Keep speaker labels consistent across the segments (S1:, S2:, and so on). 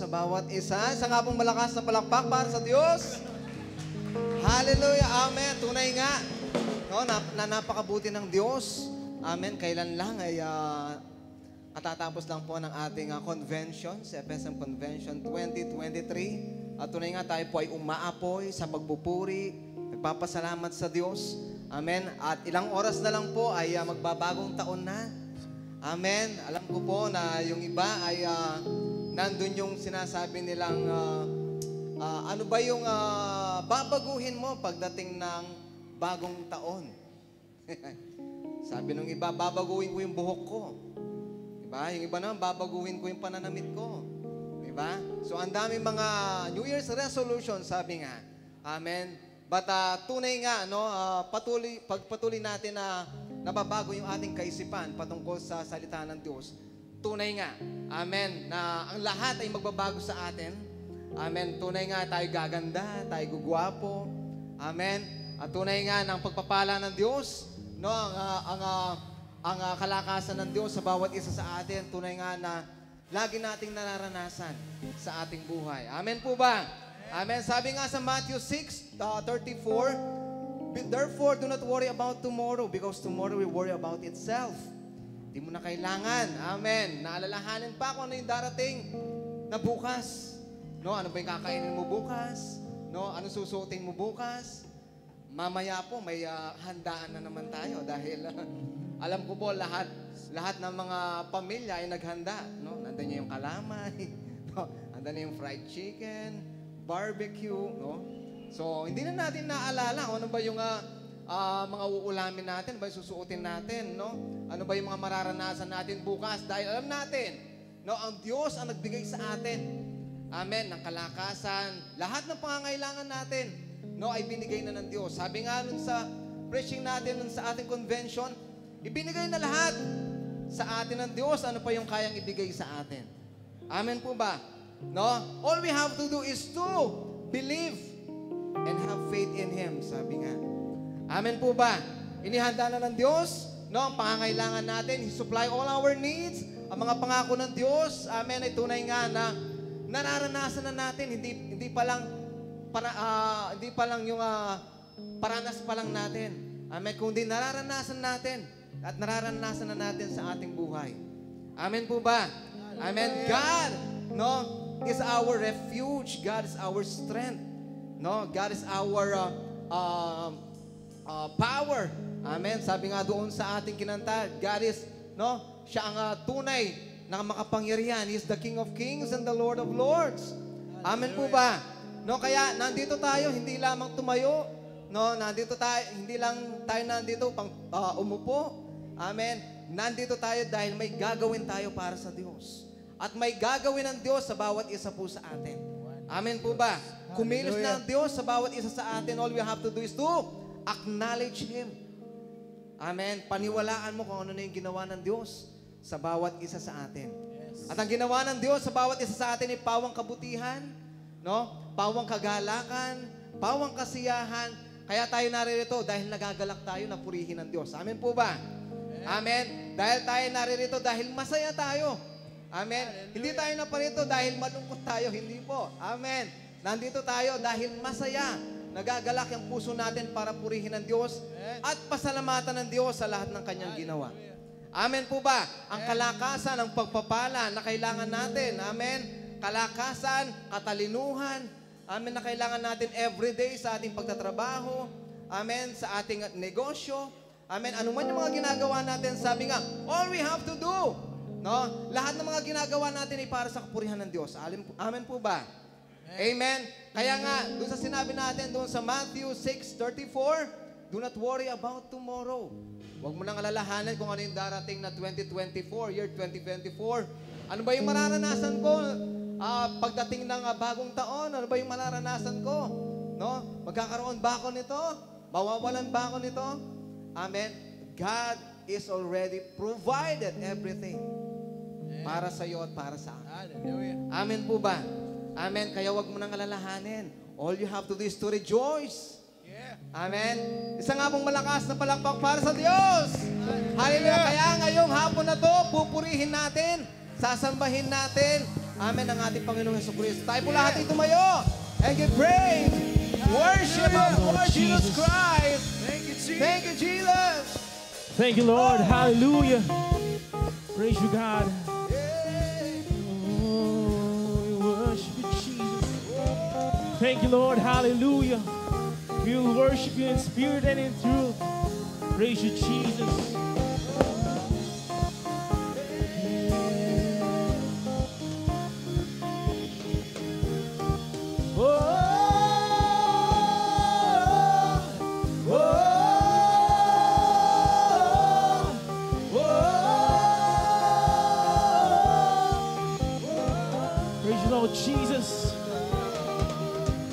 S1: sa bawat isa. Isa nga pong malakas na palakpak para sa Diyos. Hallelujah, amen. Tunay nga, no, na napakabuti ng Diyos. Amen. Kailan lang ay katatapos lang po ng ating convention, sa FSM Convention 2023. At tunay nga tayo po ay umaapoy sa pagpupuri, nagpapasalamat sa Diyos. Amen. At ilang oras na lang po ay magbabagong taon na. Amen. Alam ko po na yung iba ay nandun yung sinasabi nilang ano ba yung babaguhin mo pagdating ng bagong taon? Sabi nung iba, babaguhin ko yung buhok ko. Diba? Yung iba naman, babaguhin ko yung pananamit ko. Diba? So, ang daming mga New Year's resolution, sabi nga. Amen. But tunay nga, no, pagpatuloy natin na nababago yung ating kaisipan patungkol sa salita ng Diyos. Tunay nga, amen, na ang lahat ay magbabago sa atin. Amen. Tunay nga, tayo gaganda, tayo gugwapo. Amen. At tunay nga ng pagpapala ng Diyos, no, ang kalakasan ng Diyos sa bawat isa sa atin, tunay nga na lagi nating nararanasan sa ating buhay. Amen po ba? Amen. Sabi nga sa Matthew 6:34, therefore, do not worry about tomorrow because tomorrow will worry about itself. Hindi mo na kailangan. Amen. Naalalahanin pa kung ano yung darating na bukas. No, ano ba yung kakainin mo bukas? No, ano susuotin mo bukas? Mamaya po may handaan na naman tayo dahil alam ko po lahat ng mga pamilya ay naghanda, no? Nandiyan yung kalamay, no? Nandiyan yung fried chicken, barbecue, no? So, hindi na natin naalala ano ba yung mga uulamin natin, ano ba yung susuotin natin, no? Ano ba yung mga mararanasan natin bukas dahil alam natin, no, ang Diyos ang nagbigay sa atin. Amen, ng kalakasan, lahat ng pangangailangan natin, no, ay binigay na ng Diyos. Sabi nga nun sa preaching natin nun sa ating convention, ibinigay na lahat sa atin ng Diyos. Ano pa yung kayang ibigay sa atin? Amen po ba? No? All we have to do is to believe and have faith in Him, sabi nga. Amen po ba? Inihanda na ng Diyos, no, ang pangangailangan natin. He supply all our needs. Ang mga pangako ng Diyos, amen, ay tunay nga na nararanasan na natin. Hindi pa lang yung paranas pa lang natin. Amen, kundi nararanasan natin at nararanasan na natin sa ating buhay. Amen po ba? Amen. God, no, is our refuge. God is our strength. No, God is our power. Amen. Sabi nga doon sa ating kinanta, God is, no, siya ang tunay na makapangyarihan. He is the King of Kings and the Lord of Lords. Amen po ba? No, kaya nandito tayo hindi lamang tumayo, no, nandito tayo hindi lang tayo nandito pang umupo. Amen. Nandito tayo dahil may gagawin tayo para sa Diyos. At may gagawin ng Diyos sa bawat isa po sa atin. Amen po ba? Kumilos na ang Diyos sa bawat isa sa atin. All we have to do is to acknowledge Him. Amen. Paniwalaan mo kung ano na yung ginawa ng Diyos sa bawat isa sa atin. Yes. At ang ginawa ng Diyos sa bawat isa sa atin ay pawang kabutihan, no? Pawang kagalakan, pawang kasiyahan. Kaya tayo naririto dahil nagagalak tayo na purihin ng Diyos. Amen po ba? Amen. Dahil tayo naririto dahil masaya tayo. Amen. Hallelujah. Hindi tayo naparito dahil malungkot tayo. Hindi po. Amen. Nandito tayo dahil masaya. Nagagalak yung puso natin para purihin ng Diyos at pasalamatan ng Diyos sa lahat ng Kanyang ginawa. Amen po ba? Ang kalakasan, ang pagpapala na kailangan natin. Amen. Kalakasan, katalinuhan. Amen, na kailangan natin everyday sa ating pagtatrabaho. Amen, sa ating negosyo. Amen, ano man yung mga ginagawa natin, sabi nga, all we have to do, no? Lahat ng mga ginagawa natin ay para sa kapurihan ng Diyos. Amen po ba? Amen. Kaya nga, doon sa sinabi natin, doon sa Matthew 6:34, do not worry about tomorrow. Huwag mo nang alalahanin kung ano yung darating na 2024, year 2024. Ano ba yung mararanasan ko pagdating ng bagong taon? Ano ba yung mararanasan ko? No? Magkakaroon ba ako nito? Mawawalan ba ako nito? Amen. God is already provided everything para sa iyo at para sa akin. Amen po ba? Amen. Kaya wag mo nang alalahanin. All you have to do is to rejoice. Amen. Isa nga pong malakas na palakpak para sa Diyos. Hallelujah. Kaya ngayong hapon na to, pupurihin natin, sasambahin natin, Amen, ng ating Panginoong Jesucristo. Tayo po lahat ay tumayo and give praise. Worship our Lord Jesus Christ. Thank you, Jesus. Thank you, Jesus.
S2: Thank you, Lord. Hallelujah. Praise you, God. We worship you, Jesus. Thank you, Lord. Hallelujah. We will worship you in spirit and in truth. Praise you, Jesus. Praise you, Lord Jesus.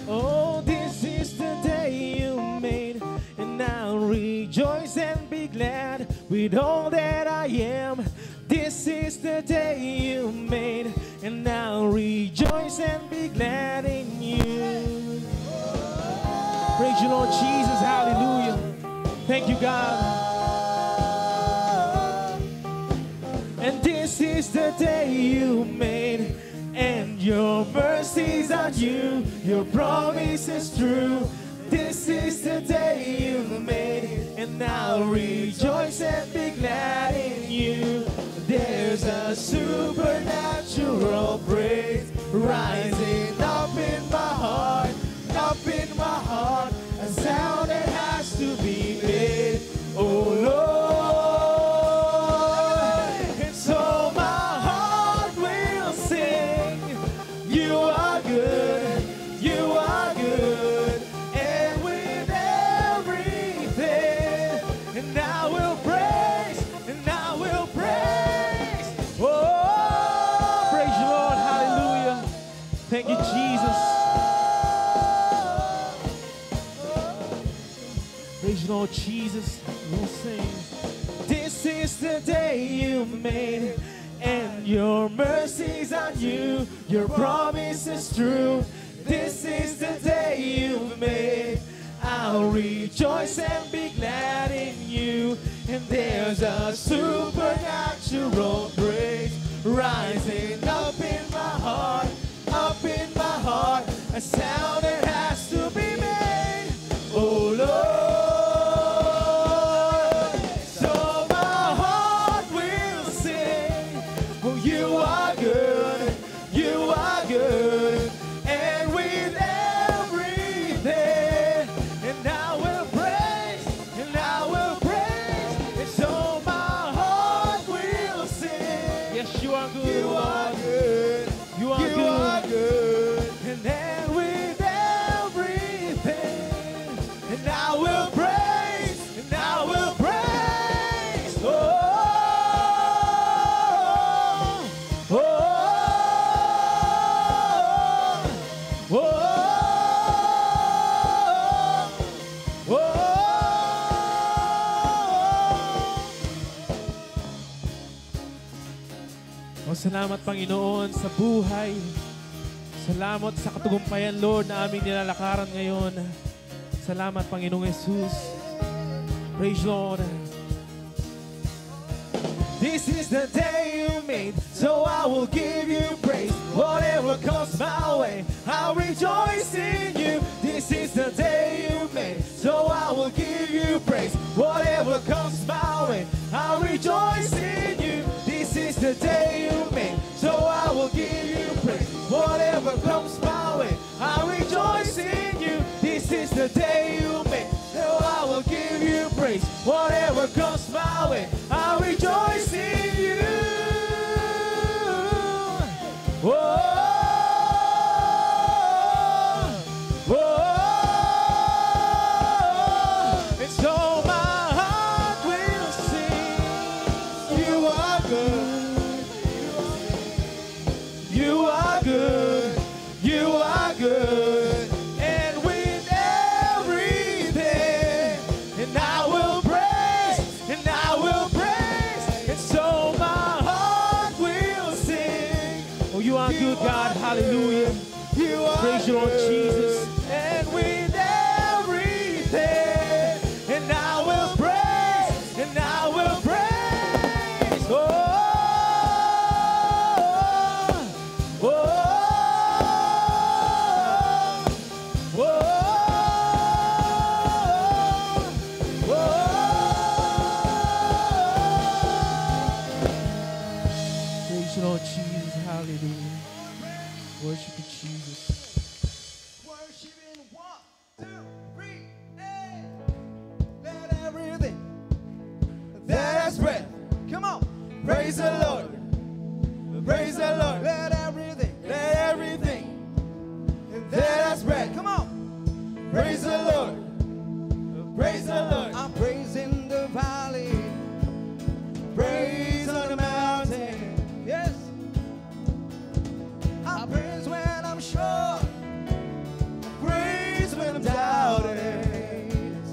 S2: Oh, this is the day you made, and I'll rejoice and be glad with all that I am. This is the day you made, and I'll rejoice and be glad in you. Praise you, Lord Jesus. Hallelujah. Thank you, God. And this is the day you made, and your mercies are new, your promise is true. This is the day you've made, and I'll rejoice and be glad in you. There's a supernatural praise rising up in my heart, a sound that has to be made. Oh Lord, and so my heart will sing. You are good, you are good, and with everything, and I will praise, and I will praise. Oh, praise you, Lord, hallelujah. Thank you, Jesus. Praise you, Lord Jesus. We'll sing. This is the day you made, and your mercies are new, your promise is true. This is the day you've made. I'll rejoice and be glad in you. And there's a supernatural praise rising up in my heart, a sound that has to be made. Oh Lord, so my heart will sing. Oh, you are good, you are good, and with everything, and I will praise, and I will praise, and so my heart will sing. Yes, you are good. You are good. You are good. Are good. And then with everything, and I will praise, and I will praise. Oh, oh, oh, oh, oh. Oh, salamat Panginoon sa buhay. Salamat sa katugumpayan, Lord, na aming nilalakaran ngayon. Salamat, Panginoong Jesus. Praise Lord. This is the day you made, so I will give you praise. Whatever comes my way, I'll rejoice in you. This is the day you made, so I will give you praise. Whatever comes my way, I'll rejoice in you. This is the day you made, so I will give you praise. Whatever comes my way, I'll rejoice in you. This is the day you made, so I will give you praise. Whatever comes my way, I'll rejoice in you. Whoa. God, hallelujah. Praise you, Lord Jesus. And with everything, and I will praise, and I will praise. Oh, oh, Praise the Lord. Praise the Lord.
S1: Let everything
S2: That has breath.
S1: come on.
S2: Praise the Lord. Praise the Lord.
S1: I praise in the valley.
S2: Praise on the mountain.
S1: Yes. I praise when I'm sure.
S2: Praise when I'm doubting.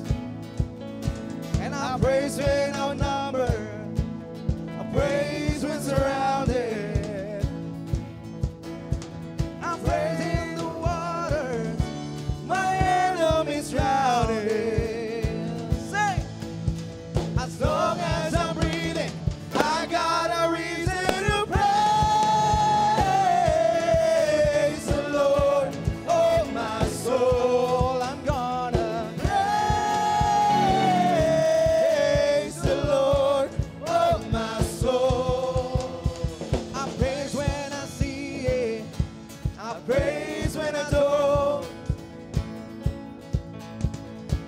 S1: And
S2: I
S1: I
S2: praise when outnumbered. I praise when surrounded.
S1: I praise in the waters.
S2: My enemies drowning.
S1: Say,
S2: As long as I'm breathing, I got a reason to praise the Lord. Oh, my soul,
S1: I'm gonna
S2: praise the Lord. Oh, my soul.
S1: I praise when I see it. I
S2: Praise when I don't.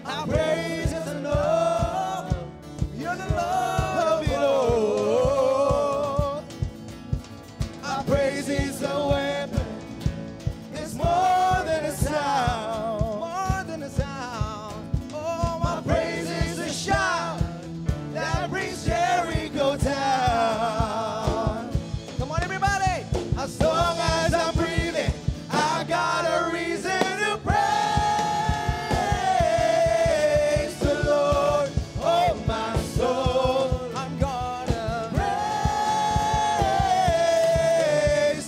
S2: I praise the Lord.
S1: You're the Lord
S2: Love
S1: of
S2: it all. Our praise is a weapon. It's more than a sound.
S1: more than a sound. Oh,
S2: My praise is a shout that brings Jericho down.
S1: Come on, everybody.
S2: As long as I'm breathing, I got a reason to praise the Lord. Oh, my soul.
S1: I'm gonna
S2: Praise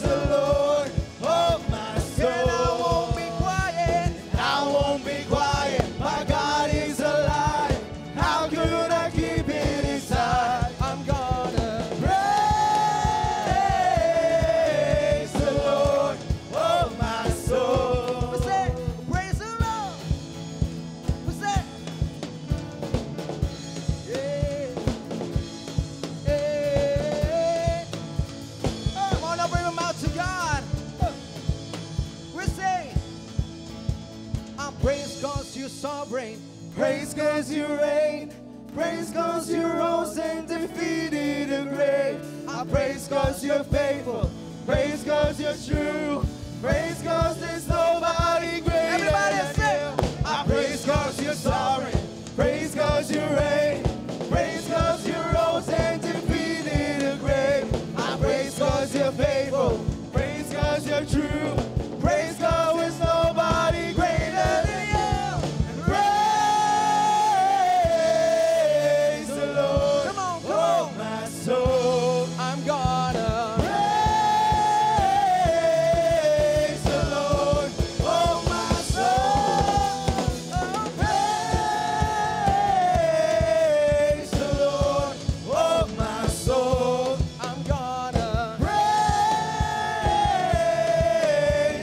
S2: the Lord, oh my soul.
S1: and I won't be quiet.
S2: I won't be quiet. My God is alive. How could I keep it inside?
S1: I'm gonna
S2: Praise the Lord, oh my soul.
S1: What's that? Praise the Lord. What's that? Yeah. Yeah. Come on, now bring them out to God. We're saying, I praise cause you're sovereign.
S2: Praise cause you reign. Praise cause you rose and defeated the grave. I praise cause you're faithful. Praise cause you're true. Praise cause there's nobody greater
S1: Everybody
S2: than
S1: say,
S2: you. I praise cause you're sovereign. Praise cause you reign. Praise cause you rose and defeated the grave. I praise cause you're faithful. Praise cause you're true. Praise cause there's nobody greater than you. Praise the Lord.
S1: Come on, come
S2: Oh,
S1: on.
S2: my soul.
S1: I'm gonna
S2: Praise the Lord. Oh, my soul. Praise the Lord. Oh, my soul.
S1: I'm gonna
S2: Praise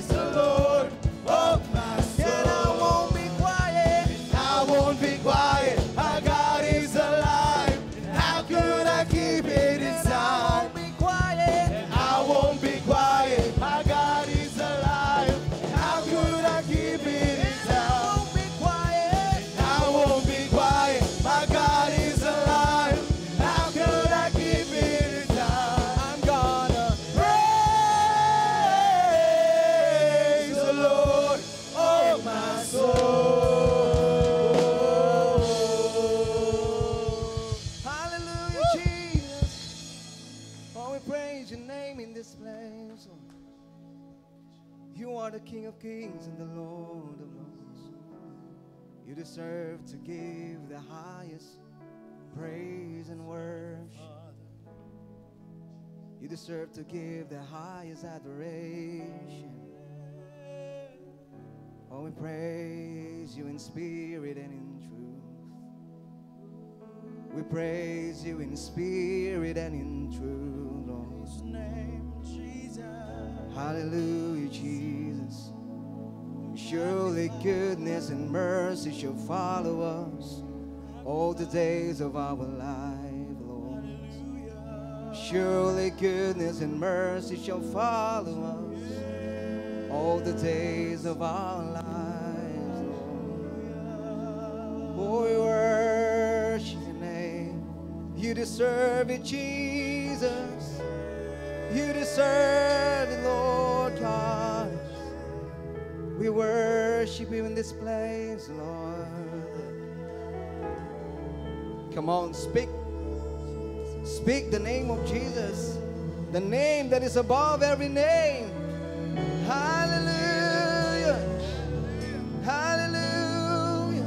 S2: the Lord. Oh, my soul.
S1: and I won't be quiet.
S2: I won't be quiet. Our God is alive. How could I keep it
S1: And I
S2: inside?
S1: won't be quiet.
S2: I won't be quiet. Our God is alive. How could I keep it
S1: And I
S2: inside?
S1: won't be quiet.
S2: I won't be quiet. My God is alive. How could I keep it inside?
S1: I'm gonna
S2: Praise the Lord, oh my soul.
S1: Hallelujah, Jesus. Oh, we praise your name in this place. You are the King of Kings and the Lord of Lords. You deserve to give the highest praise and worship. You deserve to give the highest adoration. Oh, we praise you in spirit and in truth. We praise you in spirit and in truth, Lord. Hallelujah, Jesus. Surely goodness and mercy shall follow us all the days of our life, Lord. Surely goodness and mercy shall follow us all the days of our lives, Lord. Oh, we worship your name. You deserve it, Jesus. Jesus. You deserve it, Lord God. We worship you in this place, Lord. Come on, speak. Speak the name of Jesus. The name that is above every name. Hallelujah. Hallelujah.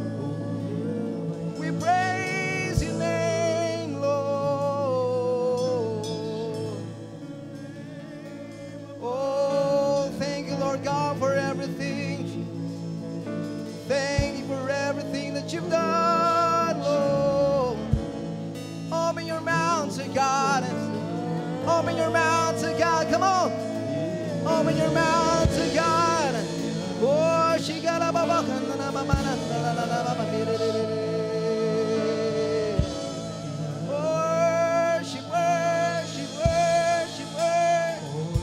S1: We praise your name, Lord. Oh, thank you, Lord God, for everything. Thank you for everything that you've done, Lord. Open your mouth to God. Open your mouth to God. Come on. Open your mouth to God. Oh, she got a baba. Worship, worship, worship, worship.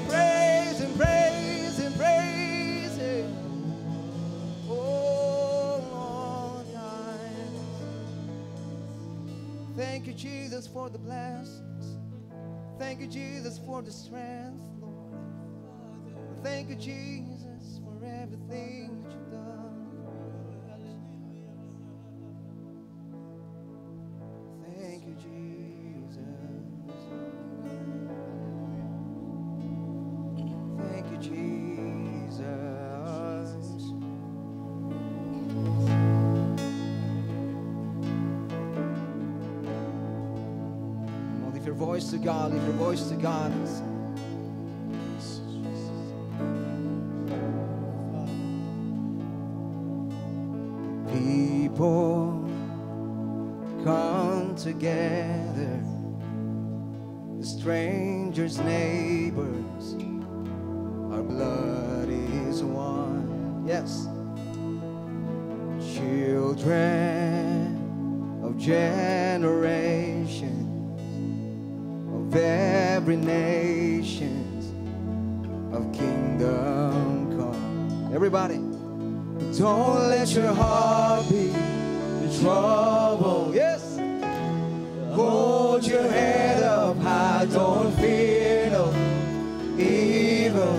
S1: Praise and praise and praise Him. Oh, Lord God. Thank you, Jesus, for the blessings. Thank you, Jesus, for the strength, Lord. Thank you, Jesus, for everything that you've done. Thank you, Jesus. Thank you, Jesus. Well, lift your voice to God, lift your voice to God. People come together, strangers, neighbors, our blood is one. Yes. Children of generations, of every nation, of kingdom come. Everybody. Don't let your heart be in trouble. Yes. Hold your head up high. Don't fear no evil.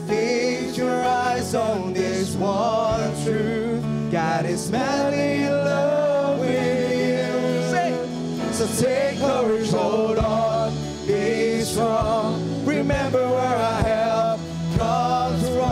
S1: Fix your eyes on this one truth. God is madly in love with you. Say. So take courage, hold on, be strong. Remember where our help comes from.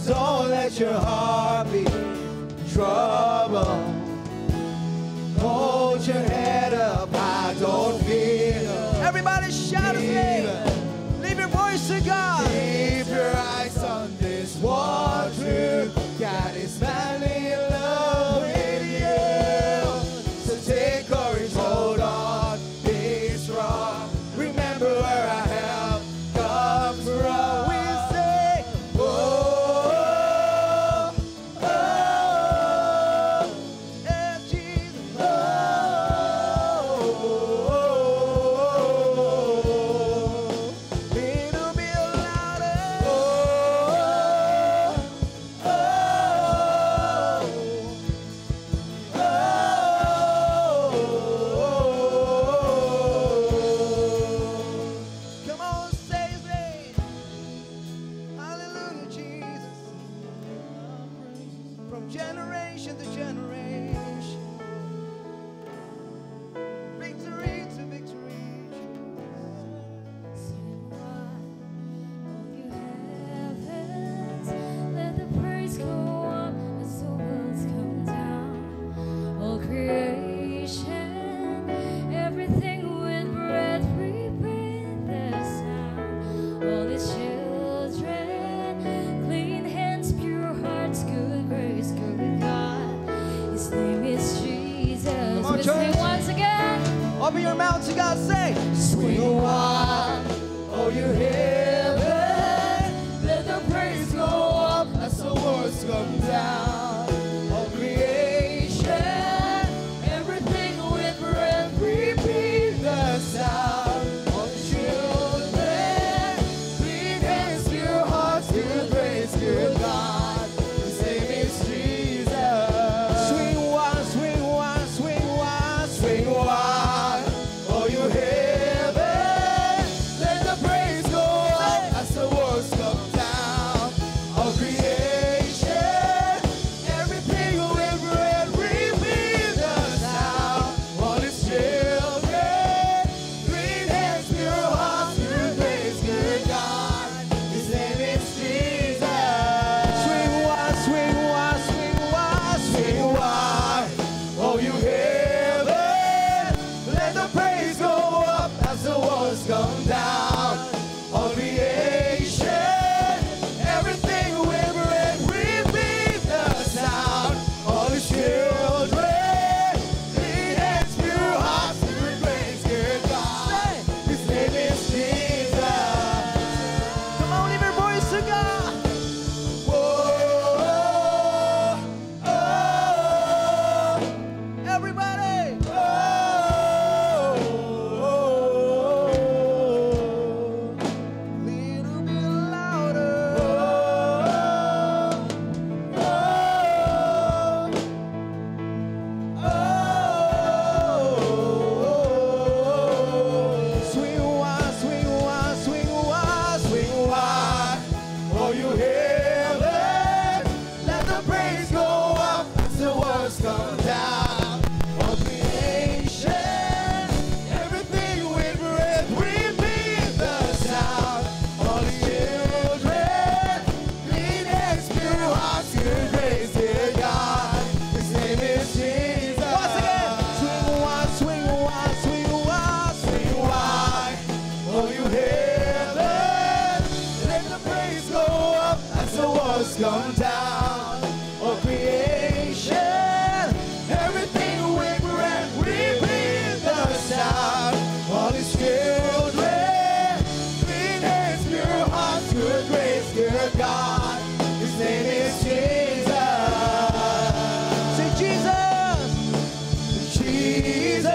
S1: Don't let your heart be troubled. Hold your head up high, don't fear. Everybody shout His name. Leave your voice to God. Keep your eyes on this one truth. God is madly in love with you. So take courage, hold on, be strong. Remember where our help comes from. We say, generation to generation, victory to victory.
S2: Open your mouth to God, say, swing wide, oh you heaven, let the praise go up as the words come down. Oh creation, everything with breath, repeat the sound. Oh children, clean hands, pure hearts, good praise, good God. His name is Jesus. Swing wide, swing wide, swing wide, swing wide. Oh you heaven, let the praise go up as the words come down. Oh creation, everything with breath, repeat the sound. All His children, clean hands, pure hearts, good praise, good God. His name is Jesus. Swing wide, swing wide, swing wide, swing wide. Oh you heaven, let the praise go up as the walls come down. All creation, everything with breath, repeat the sound. All His children, clean hands, pure hearts, good praise, good God. His name is Jesus. Come on, lift your voice to God. Whoa, oh, everybody. Little bit louder. Swing wide, swing wide, swing wide, swing wide. Oh, you heaven, let the praise go up as the words come down. Oh, creation, everything with breath, repeat the sound. All the children, clean hands, pure hearts, good praise, dear God. His name is Jesus. Once again, swing wide, swing wide, swing wide, swing wide. Oh, you heaven, let the praise go up as the walls come down. Oh, creation, everything with breath, repeat the sound. All His children, clean hands, pure hearts, good grace, good God. His name is Jesus. Say Jesus, Jesus,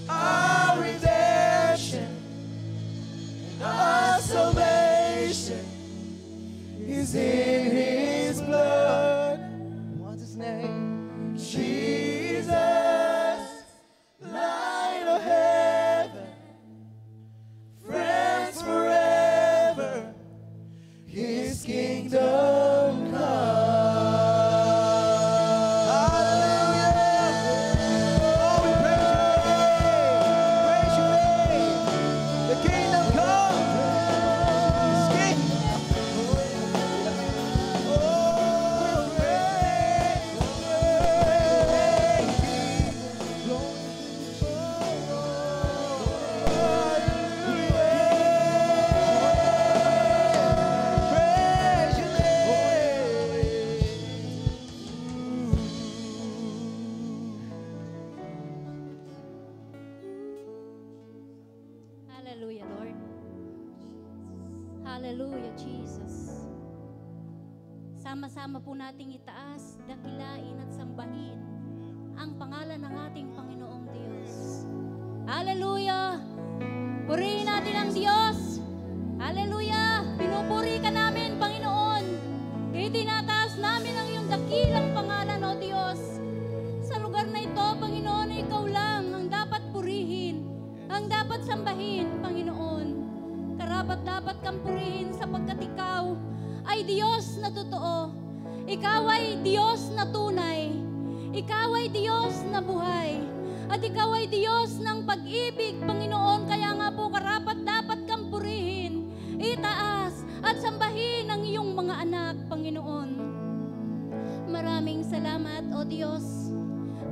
S2: our redemption, our salvation is in His blood. What's His name? Jesus, light of heaven, friends forever, His kingdom come. Hallelujah. Oh, we praise your name. The kingdom come. His kingdom. Oh, we praise
S3: Hallelujah, Lord. Hallelujah, Jesus. Sama-sama po nating itaas, dakilain at sambahin ang pangalan ng ating Panginoong Diyos. Hallelujah! Purihin natin ang Diyos. Hallelujah! Pinupuri ka namin, Panginoon. Itinataas namin ang iyong dakilang pangalan, O Diyos. Sa lugar na ito, Panginoon, ikaw lang ang dapat purihin, ang dapat sambahin, Panginoon. Karapat-dapat kang purihin sapagkat ikaw ay Diyos na totoo. Ikaw ay Diyos na tunay. Ikaw ay Diyos na buhay. At ikaw ay Diyos ng pag-ibig, Panginoon. Kaya nga po karapat-dapat kang purihin, itaas at sambahin ang iyong mga anak, Panginoon. Maraming salamat, O Diyos.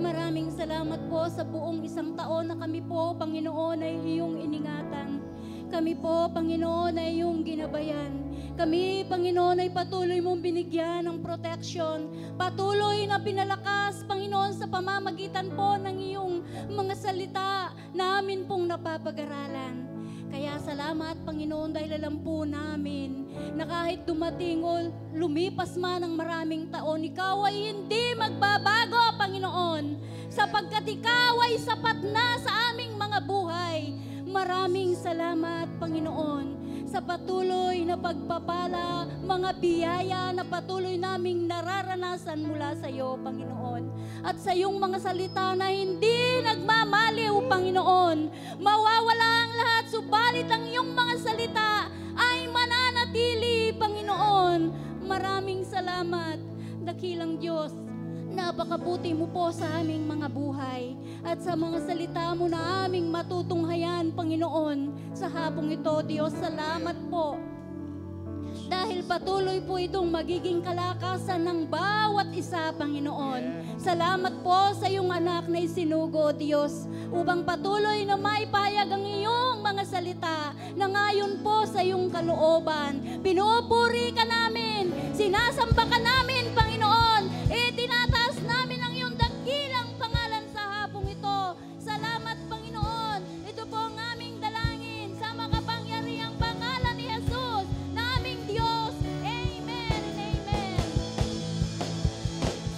S3: Maraming salamat po sa buong isang taon na kami po, Panginoon, ay iyong iningatan. Kami po, Panginoon, ay iyong ginabayan. Kami, Panginoon, ay patuloy mong binigyan ng protection. Patuloy na pinalakas, Panginoon, sa pamamagitan po ng iyong mga salita namin pong napapag-aralan. Kaya salamat, Panginoon, dahil alam po namin na kahit dumating o lumipas man ang maraming taon, Ikaw ay hindi magbabago, Panginoon, sapagkat Ikaw ay sapat na sa aming mga buhay. Maraming salamat, Panginoon, sa patuloy na pagpapala, mga biyaya na patuloy naming nararanasan mula sa iyo, Panginoon. At sa iyong mga salita na hindi nagmamaliw, Panginoon. Mawawala ang lahat, subalit ang iyong mga salita ay mananatili, Panginoon. Maraming salamat, dakilang Diyos. Napakabuti mo po sa aming mga buhay at sa mga salita mo na aming matutunghayan, Panginoon. Sa hapong ito, Diyos, salamat po. Dahil patuloy po itong magiging kalakasan ng bawat isa, Panginoon. Salamat po sa iyong anak na isinugo, Diyos, upang patuloy na maipayag ang iyong mga salita na ngayon po sa iyong kalooban. Pinupuri ka namin, sinasamba ka namin, Panginoon. Itinataas namin ang iyong dakilang pangalan sa hapong ito. Salamat, Panginoon. Ito po ang aming dalangin sa makapangyarihang pangalan ni Jesus, na aming Diyos. Amen and amen.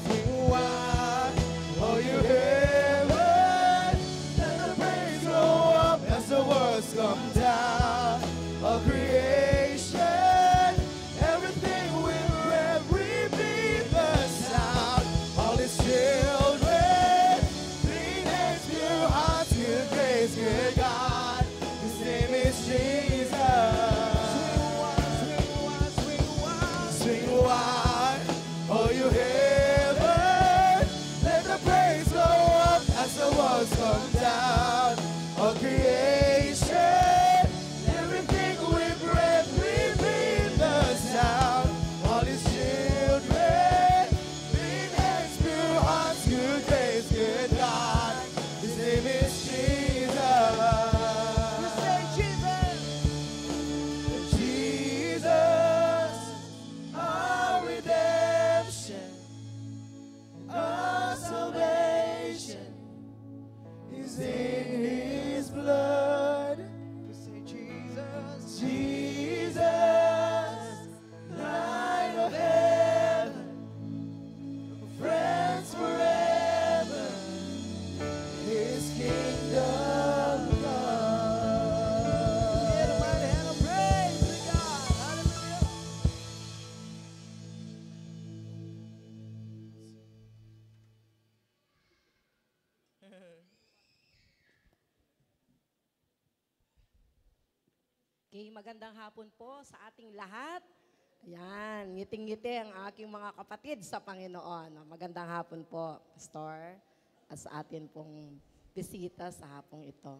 S2: Sing wide, oh you heaven, let the praise go up as the words come down. All creation, everything will repeat the sound. All His children, clean hands, pure hearts, good grace, good God. His name is Jesus. Swing wide, oh you heaven, let the praise go up as the walls come down. All creation, everything with breath, repeat the sound. All His children, clean hands, pure hearts, good grace, good God. His name is Jesus. You say Jesus. Jesus, our redemption, our salvation is in His blood. You say Jesus, Jesus, Light of heaven, friends forever, His kingdom come. Get a mighty hand of praise to God. Hallelujah.
S4: Okay, magandang hapon po sa ating lahat. Ayan, ngiting-ngiti ang aking mga kapatid sa Panginoon. Magandang hapon po, Pastor, at sa atin pong bisita sa hapong ito.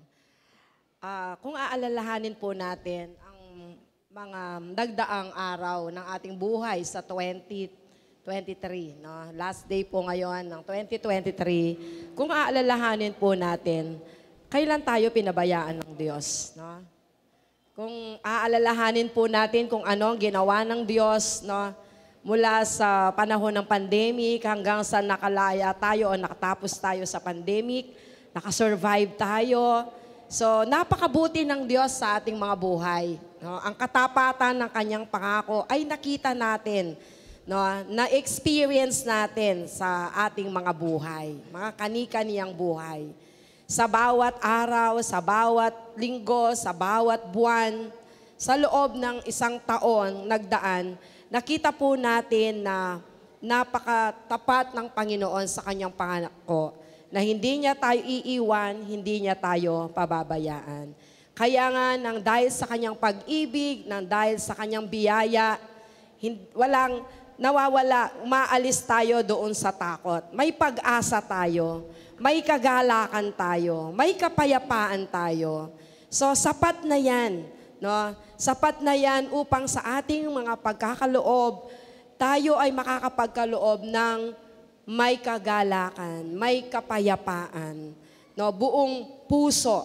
S4: Kung aalalahanin po natin ang mga nagdaang araw ng ating buhay sa 2023, no? Last day po ngayon ng 2023, kung aalalahanin po natin, kailan tayo pinabayaan ng Diyos, no? Kung aalalahanin po natin kung ano ang ginawa ng Diyos, no, mula sa panahon ng pandemic hanggang sa nakalaya tayo o nakatapos tayo sa pandemic, nakasurvive tayo. So, napakabuti ng Diyos sa ating mga buhay. No? Ang katapatan ng kanyang pangako ay nakita natin, no, na-experience natin sa ating mga buhay, mga kani-kaniyang buhay. Sa bawat araw, sa bawat linggo, sa bawat buwan, sa loob ng isang taon nagdaan, nakita po natin na napakatapat ng Panginoon sa kanyang pangako, na hindi niya tayo iiwan, hindi niya tayo pababayaan. Kaya nga, nang dahil sa kanyang pag-ibig, nang dahil sa kanyang biyaya, walang nawawala, umaalis tayo doon sa takot. May pag-asa tayo. May kagalakan tayo, may kapayapaan tayo. So, sapat na yan, no? Sapat na yan upang sa ating mga pagkakaloob, tayo ay makakapagkaloob ng may kagalakan, may kapayapaan, no? Buong puso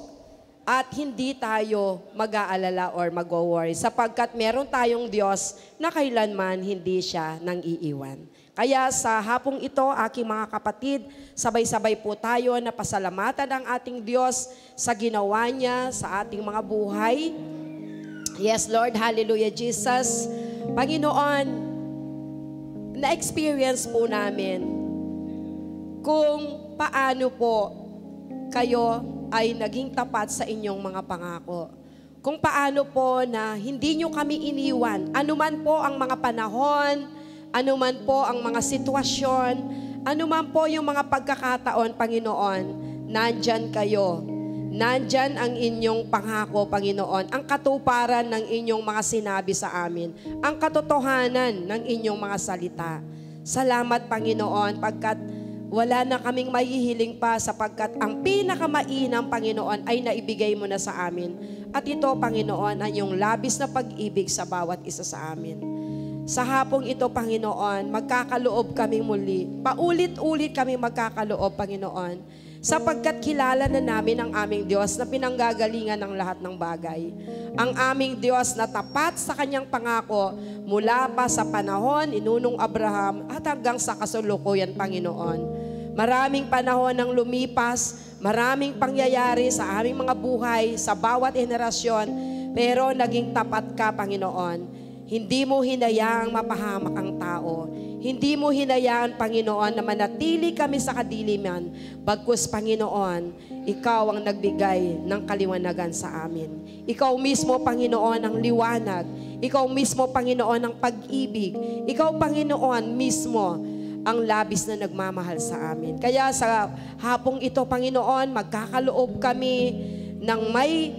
S4: at hindi tayo mag-aalala or mag-worry sapagkat meron tayong Diyos na kailanman hindi siya nang iiwan. Kaya sa hapong ito, aking mga kapatid, sabay-sabay po tayo na pasalamatan ang ating Diyos sa ginawa niya sa ating mga buhay. Yes, Lord, hallelujah, Jesus. Panginoon, na-experience po namin kung paano po kayo ay naging tapat sa inyong mga pangako. Kung paano po na hindi nyo kami iniwan, anuman po ang mga panahon, anuman po ang mga sitwasyon, anuman po yung mga pagkakataon, Panginoon, nandyan kayo. Nandyan ang inyong pangako, Panginoon, ang katuparan ng inyong mga sinabi sa amin, ang katotohanan ng inyong mga salita. Salamat, Panginoon, pagkat wala na kaming maihiling pa sapagkat ang pinakamainam, Panginoon, ay naibigay mo na sa amin. At ito, Panginoon, ay yung labis na pag-ibig sa bawat isa sa amin. Sa hapong ito, Panginoon, magkakaloob kami muli. Paulit-ulit kami magkakaloob, Panginoon, sapagkat kilala na namin ang aming Diyos na pinanggagalingan ng lahat ng bagay. Ang aming Diyos na tapat sa kanyang pangako mula pa sa panahon ni Nunong Abraham at hanggang sa kasalukuyan, Panginoon. Maraming panahon ang lumipas, maraming pangyayari sa aming mga buhay, sa bawat henerasyon, pero naging tapat ka, Panginoon. Hindi mo hinayaang mapahamak ang tao. Hindi mo hinayaan, Panginoon, na manatili kami sa kadiliman. Bagkus, Panginoon, Ikaw ang nagbigay ng kaliwanagan sa amin. Ikaw mismo, Panginoon, ang liwanag. Ikaw mismo, Panginoon, ang pag-ibig. Ikaw, Panginoon, mismo ang labis na nagmamahal sa amin. Kaya sa hapong ito, Panginoon, magkakaloob kami ng may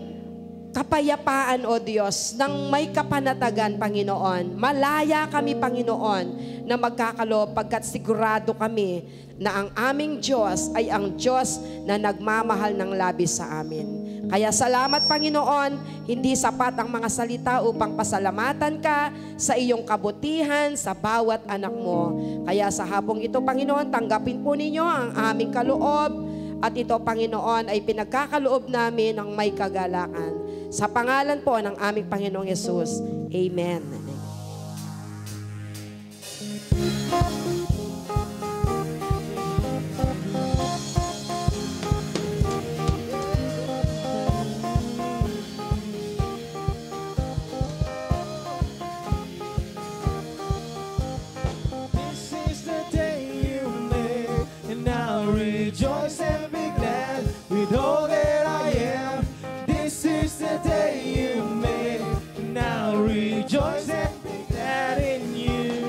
S4: kapayapaan, O Diyos, ng may kapanatagan, Panginoon. Malaya kami, Panginoon, na magkakaloob pagkat sigurado kami na ang aming Diyos ay ang Diyos na nagmamahal ng labis sa amin. Kaya salamat, Panginoon, hindi sapat ang mga salita upang pasalamatan ka sa iyong kabutihan sa bawat anak mo. Kaya sa hapong ito, Panginoon, tanggapin po ninyo ang aming kaloob at ito, Panginoon, ay pinagkakaloob namin ng may kagalakan. Sa pangalan po ng aming Panginoong Yesus. Amen.
S2: This is the day you made, and I'll rejoice and be glad with all that I am. This is the day you made, and I'll rejoice and be glad in you.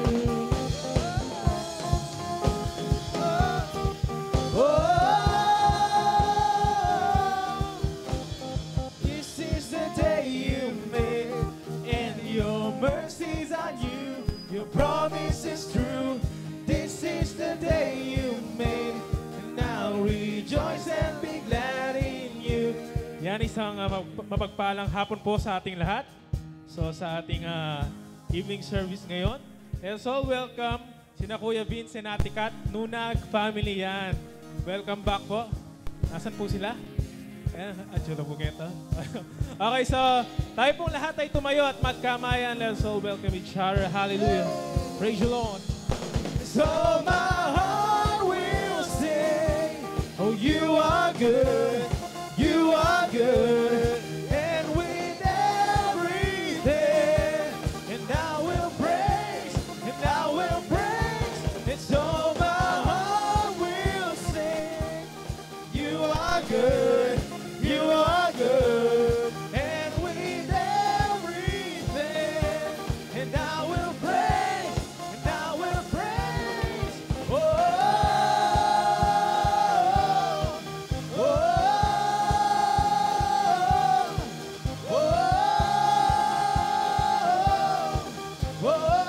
S2: This is the day you made, and your mercies are new. Your promise is true. This is the day you made, and I'll rejoice and be glad in you. Yan, isang mapagpalang hapon po sa ating lahat. So sa ating evening service ngayon. And so welcome sina Kuya Vince and Ate Kat, Nunag family yan. Welcome back po. Nasaan po sila? Ayan, adsyo po kita. Okay, so tayo pong lahat ay tumayo at magkamayan. Let's all welcome each other. Hallelujah. Praise the Lord. So my heart will sing, oh, you are good, you are good, and with everything, and I will praise, and I will praise, and so my heart will sing, you are good, you are good, and with everything, and I will praise, and I will praise, oh, oh, oh, oh, oh.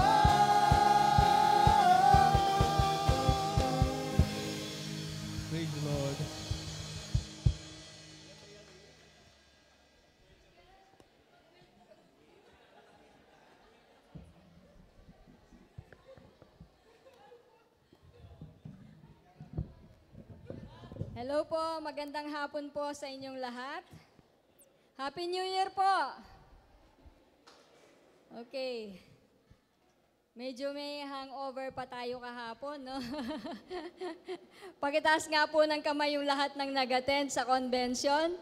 S2: Praise the Lord.
S5: Hello po, magandang hapon po sa inyong lahat.
S3: Happy New Year po! Okay. Medyo may hangover pa tayo kahapon, no? Pakitaas nga po ng kamay yung lahat ng nag-attend sa convention.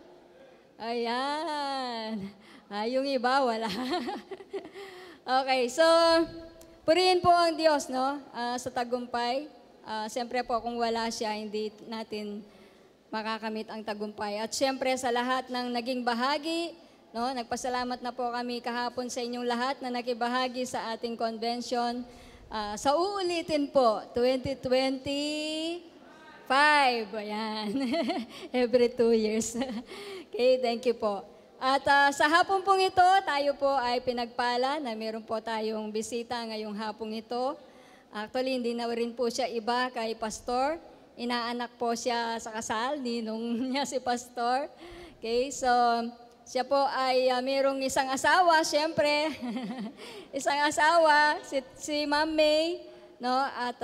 S3: Ayan. Yung iba, wala. Okay, so, purihin po ang Diyos, no? Sa tagumpay. Siyempre po, kung wala siya, hindi natin makakamit ang tagumpay. At siyempre, sa lahat ng naging bahagi, no, nagpasalamat na po kami kahapon sa inyong lahat na nakibahagi sa ating convention. Sa uulitin po, 2025. Ayan. Every 2 years. Okay, thank you po. At sa hapon pong ito, tayo po ay pinagpala na meron po tayong bisita ngayong hapong ito. Actually, hindi na rin po siya iba kay Pastor. Inaanak po siya sa kasal, ninong niya si Pastor. Okay, so siya po ay mayroong isang asawa, siyempre. Isang asawa, si Ma'am May, no? At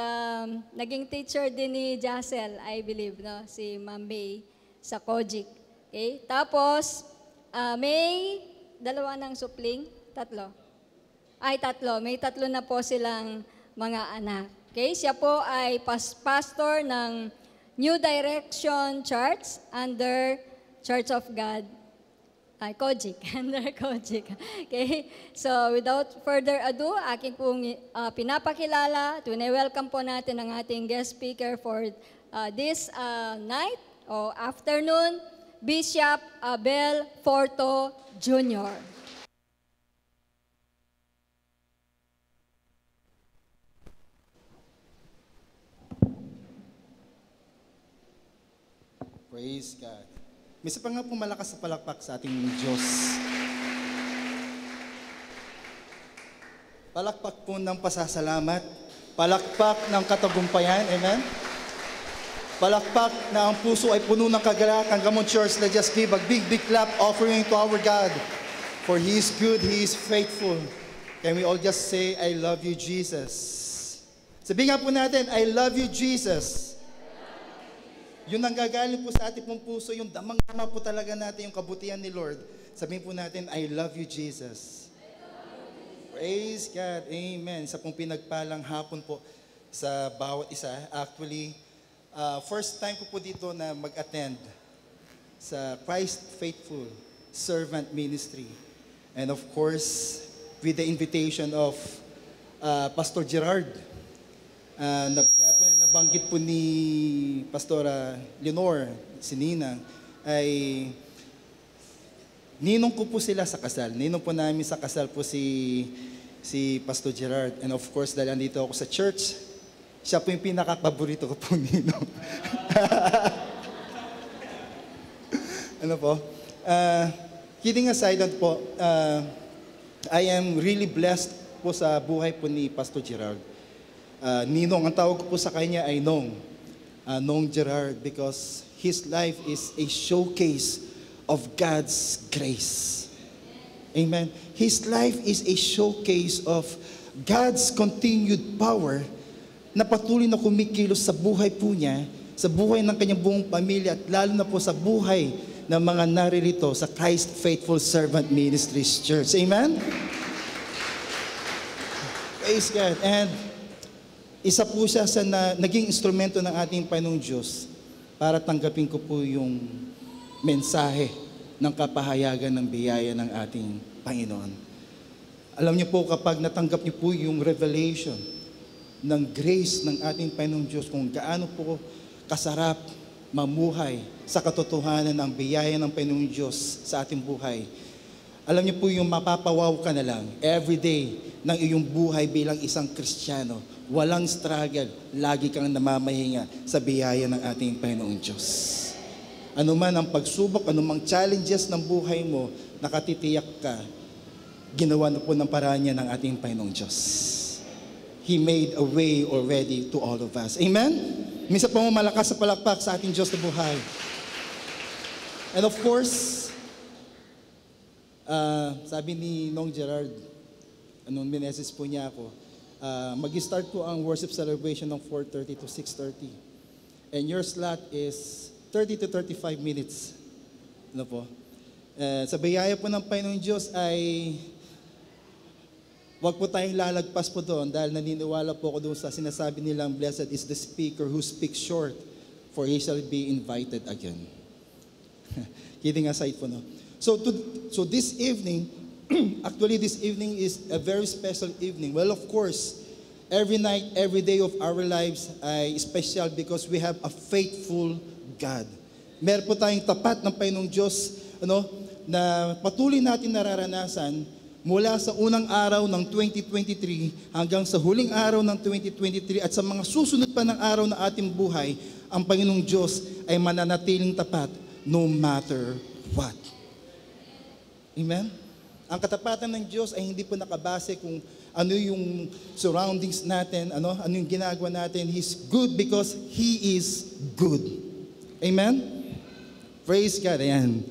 S3: naging teacher din ni Jassel, I believe, no? Si Ma'am May sa Kojic. Okay? Tapos, may dalawa ng supling, tatlo. Ay, tatlo. May tatlo na po silang mga anak. Okay? Siya po ay pastor ng New Direction Church under Church of God. Kojic, under Kojic. Okay? So, without further ado, aking pong pinapakilala, welcome po natin ang ating guest speaker for this night o afternoon, Bishop Abel Forto Jr.
S5: Praise God. May isa pa nga pong malakas sa palakpak sa ating Diyos. Palakpak po ng pasasalamat. Palakpak ng katagumpayan. Amen? Palakpak na ang puso ay puno ng kagalakan. Come on, church, let's just give a big, big clap offering to our God. For He is good, He is faithful. Can we all just say, I love you, Jesus? Sabihin nga po natin, I love you, Jesus. Yun ang gagaling po sa ating pong puso, yung damang-dama po talaga natin yung kabutihan ni Lord. Sabihin po natin, I love you, Jesus. Praise God. Amen. Sa pong pinagpalang hapon po sa bawat isa. Actually, first time ko po dito na mag-attend sa Christ Faithful Servant Ministry. And of course, with the invitation of Pastor Gerard, kaya po na nabanggit po ni Pastora Leonor, si Ninang, ay ninong ko po sila sa kasal. Ninong po namin sa kasal po si Pastor Gerard. And of course, dahil andito ako sa church, siya po yung pinaka-paborito ko po ninong. Ano po? Kidding aside po, I am really blessed po sa buhay po ni Pastor Gerard. Ninong, ang tawag ko po sa kanya ay Nong. Nong Gerard, because his life is a showcase of God's grace. Amen. His life is a showcase of God's continued power na patuloy na kumikilos sa buhay po niya, sa buhay ng kanyang buong pamilya, at lalo na po sa buhay ng mga naririto sa Christ Faithful Servant Ministries Church. Amen? Praise God. And isa po siya sa naging instrumento ng ating Panginoong Diyos para tanggapin ko po yung mensahe ng kapahayagan ng biyaya ng ating Panginoon. Alam niyo po, kapag natanggap niyo po yung revelation ng grace ng ating Panginoong Diyos, kung gaano po kasarap mamuhay sa katotohanan ng biyaya ng Panginoong Diyos sa ating buhay, alam niyo po yung mapapawaw ka na lang every day ng iyong buhay bilang isang Kristiyano. Walang struggle, lagi kang namamahinga sa biyaya ng ating Panginoong Diyos. Ano man ang pagsubok, anumang challenges ng buhay mo, nakatitiyak ka, ginawa na po ng paraan niya ng ating Panginoong Diyos. He made a way already to all of us. Amen? Minsan po malakas sa palakpak sa ating Diyos na buhay. And of course, sabi ni Nong Gerard, anong minesis po niya ako, mag-start po ang worship celebration ng 4:30 to 6:30. And your slot is 30 to 35 minutes. Ano po? Sa biyaya po ng Panginoong Diyos ay wag po tayong lalagpas po doon dahil naniniwala po ako doon sa sinasabi nilang blessed is the speaker who speaks short for he shall be invited again. Kidding aside po, no? So this evening, actually this evening is a very special evening. Well, of course, every night, every day of our lives ay special because we have a faithful God. Meron po tayong tapat ng Panginoong Diyos, na patuloy natin nararanasan mula sa unang araw ng 2023 hanggang sa huling araw ng 2023 at sa mga susunod pa ng araw na ating buhay, ang Panginoong Diyos ay mananatiling tapat no matter what. Amen? Ang katapatan ng Diyos ay hindi po nakabase kung ano yung surroundings natin, ano yung ginagawa natin. He's good because He is good. Amen? Praise God. Ayan.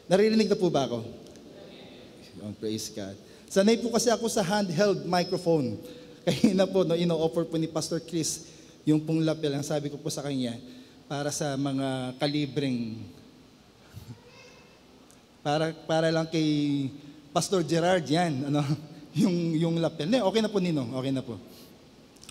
S5: Naririnig na po ba ako? Oh, praise God. Sanay po kasi ako sa handheld microphone. Kaya na po, ino-offer po ni Pastor Chris yung pong lapel. Ang sabi ko po sa kanya, para sa mga kalibreng, para lang kay Pastor Gerard yan, yung lapel. Okay na po, Ninong, okay na po.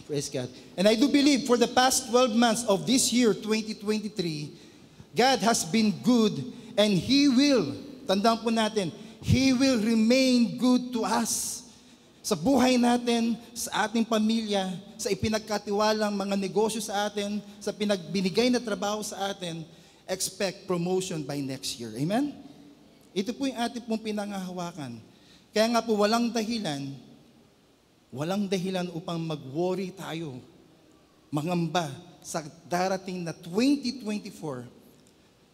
S5: Praise God. And I do believe for the past 12 months of this year, 2023, God has been good and He will, tandaan po natin, He will remain good to us. Sa buhay natin, sa ating pamilya, sa ipinagkatiwalang mga negosyo sa atin, sa pinagbinigay na trabaho sa atin, expect promotion by next year. Amen? Ito po yung ating pong pinangahawakan. Kaya nga po walang dahilan upang mag-worry tayo, mangamba sa darating na 2024.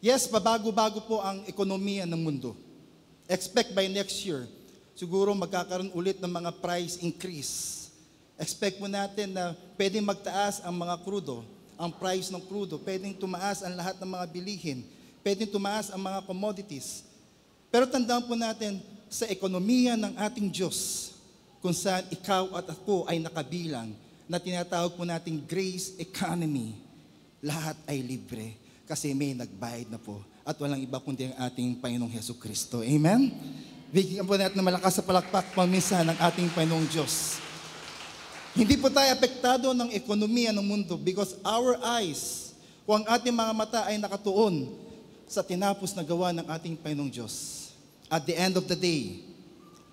S5: Yes, babago-bago po ang ekonomiya ng mundo. Expect by next year, siguro magkakaroon ulit ng mga price increase. Expect mo natin na pwedeng magtaas ang mga krudo, ang price ng krudo, pwedeng tumaas ang lahat ng mga bilihin, pwedeng tumaas ang mga commodities. Pero tandaan po natin, sa ekonomiya ng ating Diyos, kung saan ikaw at ako ay nakabilang, na tinatawag po nating grace economy, lahat ay libre kasi may nagbayad na po at walang iba kundi ang ating Panginoong Hesukristo. Amen? Bigyan po natin ng malakas sa palakpak paminsan ng ating Panginoong Diyos. Hindi po tayo apektado ng ekonomiya ng mundo because our eyes, kung ang ating mga mata ay nakatuon sa tinapos na gawa ng ating Panginoong Diyos. At the end of the day,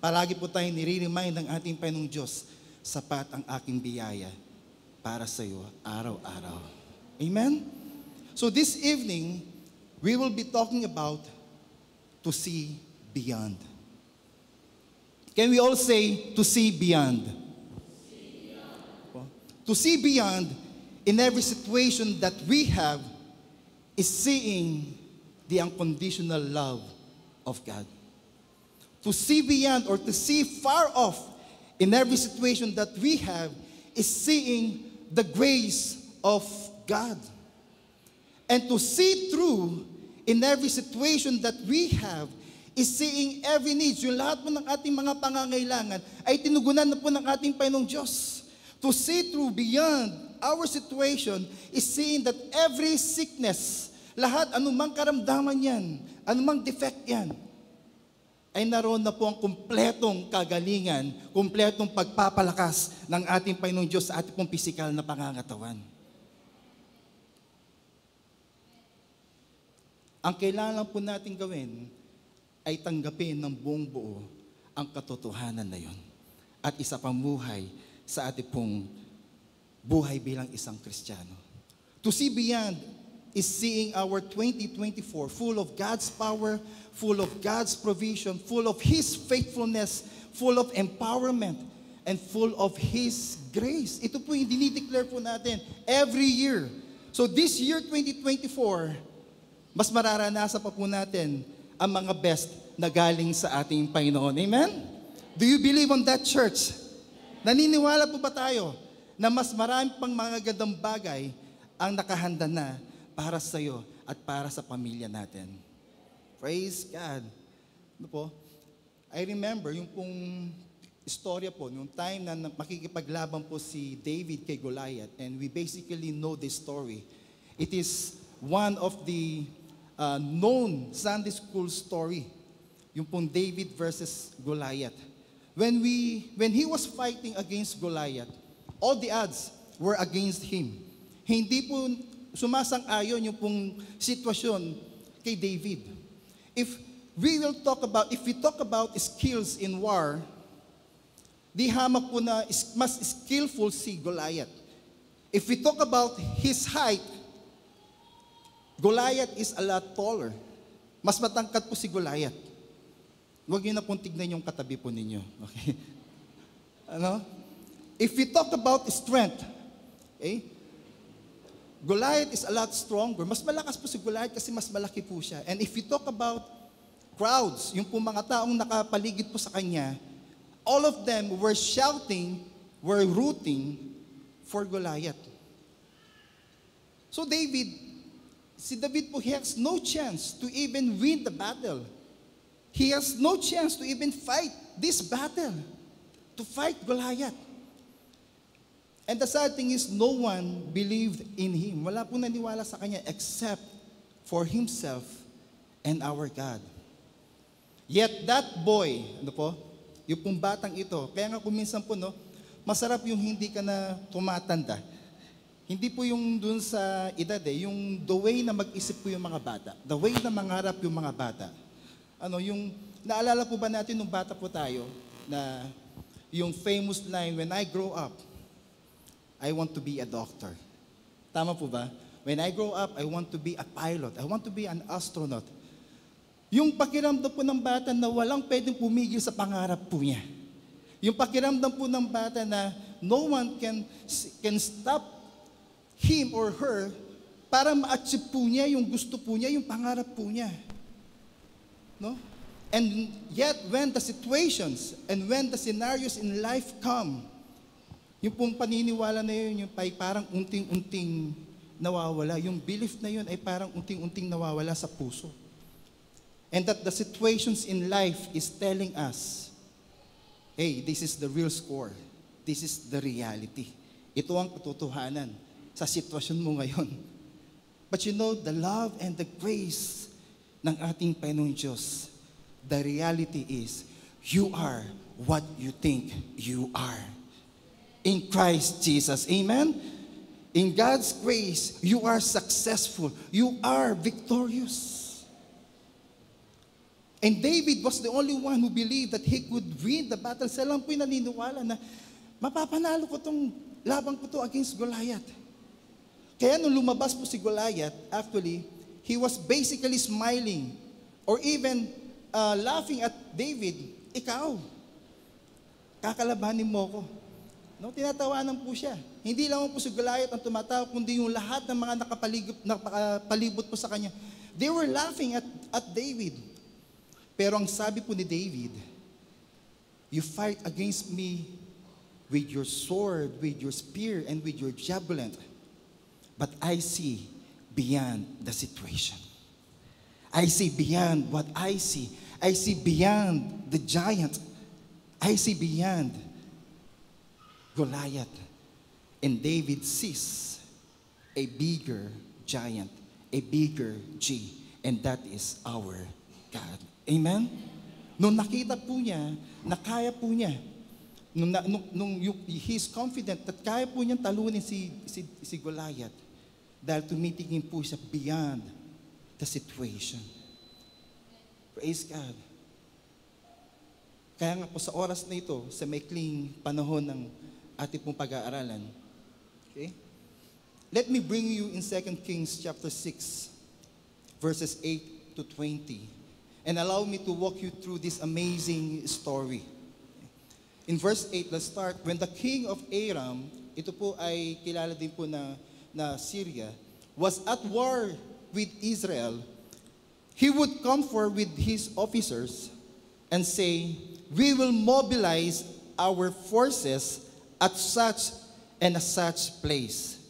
S5: palagi po tayong nire-remind ng ating Panginoong Diyos, sapat ang aking biyaya para sa iyo araw-araw. Amen? So this evening, we will be talking about to see beyond. Can we all say, to see beyond? To see beyond in every situation that we have is seeing the unconditional love of God. To see beyond or to see far off in every situation that we have is seeing the grace of God. And to see through in every situation that we have is seeing every need. Yung lahat po ng ating mga pangangailangan ay tinugunan na po ng ating Panginoong Diyos. To see through beyond our situation is seeing that every sickness, lahat, anumang karamdaman yan, anumang defect yan, ay naroon na po ang kumpletong kagalingan, kumpletong pagpapalakas ng ating Panginoong Diyos sa ating pong pisikal na pangangatawan. Ang kailangan po natin gawin ay tanggapin ng buong buo ang katotohanan na yon at isa pang buhay sa ating pong buhay bilang isang Kristiyano. To see beyond is seeing our 2024 full of God's power, full of God's provision, full of His faithfulness, full of empowerment, and full of His grace. Ito po yung dinideclare po natin every year. So this year, 2024, mas mararanasan pa po natin ang mga best na galing sa ating Panginoon. Amen? Do you believe on that, church? Naniniwala po ba tayo na mas marami pang mga gandang bagay ang nakahanda na para sa iyo at para sa pamilya natin? Praise God. Ano po? I remember yung pong istorya po, yung time na makikipaglaban po si David kay Goliath, and we basically know this story. It is one of the known Sunday school story, yung pong David versus Goliath. When he was fighting against Goliath, all the odds were against him. Hindi po sumasang-ayon yung pong sitwasyon kay David. If we talk about skills in war, di hamak po na mas skillful si Goliath. If we talk about his height, Goliath is a lot taller. Mas matangkad po si Goliath. Huwag niyo na pong tignan yung katabi po ninyo. Okay? Ano? If we talk about strength, okay? Goliath is a lot stronger. Mas malakas po si Goliath kasi mas malaki po siya. And if we talk about crowds, yung po mga taong nakapaligid po sa kanya, all of them were shouting, were rooting for Goliath. So si David po, he has no chance to even win the battle. He has no chance to even fight this battle, to fight Goliath. And the sad thing is, no one believed in him. Wala pong naniwala sa kanya except for himself and our God. Yet that boy, yung pong batang ito, kaya nga kuminsan po, masarap yung hindi ka na tumatanda. Hindi po yung dun sa edad yung the way na mag-isip po yung mga bata. The way na mangarap yung mga bata. Yung, naalala po ba natin nung bata po tayo, na yung famous line, when I grow up, I want to be a doctor. Tama po ba? When I grow up, I want to be a pilot. I want to be an astronaut. Yung pakiramdam po ng bata na walang pwedeng pumigil sa pangarap po niya. Yung pakiramdam po ng bata na no one can stop him or her para ma-achieve po niya yung gusto po niya, yung pangarap po niya. No? And yet, when the situations and when the scenarios in life come, yung pong paniniwala na yun, yung parang unting-unting nawawala. Yung belief na yun ay parang unting-unting nawawala sa puso. And that the situations in life is telling us, hey, this is the real score. This is the reality. Ito ang katotohanan sa sitwasyon mo ngayon. But you know, the love and the grace ng ating Panginoong Diyos, the reality is, you are what you think you are. In Christ Jesus. Amen? In God's grace, you are successful. You are victorious. And David was the only one who believed that he could win the battle. Siya lang po'y naniniwala na mapapanalo ko tong labang ko to against Goliath. Kaya nung lumabas po si Goliath, actually, he was basically smiling or even laughing at David. Ikaw, kakalabanin mo ko. No, tinatawanan po siya. Hindi lang po si Goliath ang tumatawa, kundi yung lahat ng mga nakapalibot po sa kanya. They were laughing at David. Pero ang sabi po ni David, you fight against me with your sword, with your spear, and with your javelin. But I see beyond the situation. I see beyond what I see. I see beyond the giant. I see beyond Goliath. And David sees a bigger giant, a bigger G, and that is our God. Amen? Nung nakita po niya, na kaya po niya, he's confident that kaya po niyang talunin si Goliath dahil tumitingin po siya beyond the situation. Praise God. Kaya nga po sa oras na ito, sa maikling panahon ng ating pong pag-aaralan, okay? Let me bring you in 2 Kings chapter 6, verses 8 to 20. And allow me to walk you through this amazing story. In verse 8, let's start. When the king of Aram, ito po ay kilala din po na Syria, was at war with Israel, he would come forward with his officers and say, we will mobilize our forces at such and such place.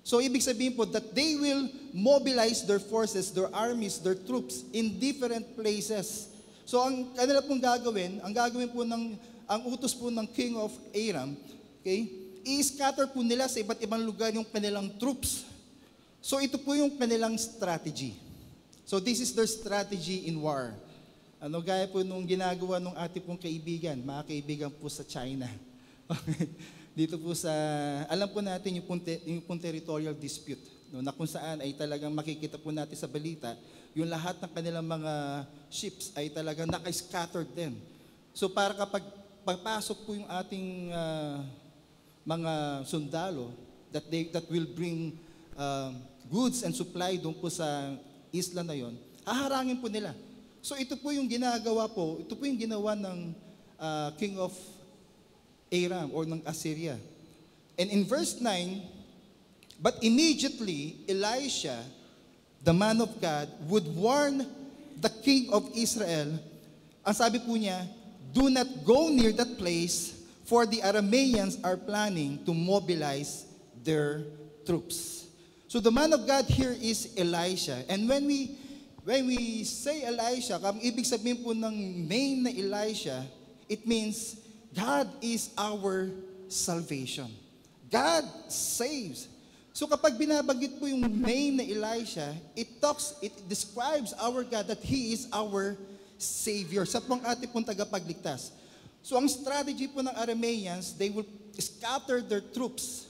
S5: So, ibig sabihin po that they will mobilize their forces, their armies, their troops in different places. So, ang kanila pong gagawin, ang utos po ng King of Aram, okay, i-scatter po nila sa iba't ibang lugar yung kanilang troops. So, ito po yung kanilang strategy. So this is their strategy in war. Gaya po nung ginagawa nung ating pong kaibigan, mga kaibigan po sa China. Okay. Dito po sa, alam po natin yung pong territorial dispute, no, na kung saan ay talagang makikita po natin sa balita, yung lahat ng kanilang mga ships ay talagang naka-scattered din. So para kapag papasok po yung ating mga sundalo that will bring goods and supply doon po sa isla na yon, haharangin po nila. So ito po yung ginagawa po, ito po yung ginawa ng King of Aram or ng Assyria. And in verse 9, but immediately Elisha, the man of God, would warn the king of Israel. Ang sabi po niya, do not go near that place, for the Arameans are planning to mobilize their troops. So the man of God here is Elisha. And when we say Elisha, ang ibig sabihin po ng name na Elisha, it means God is our salvation. God saves. So kapag binabanggit po yung name na Elisha, it describes our God that He is our Savior. Sa pong ating pong tagapagligtas. So ang strategy po ng Arameans, they will scatter their troops.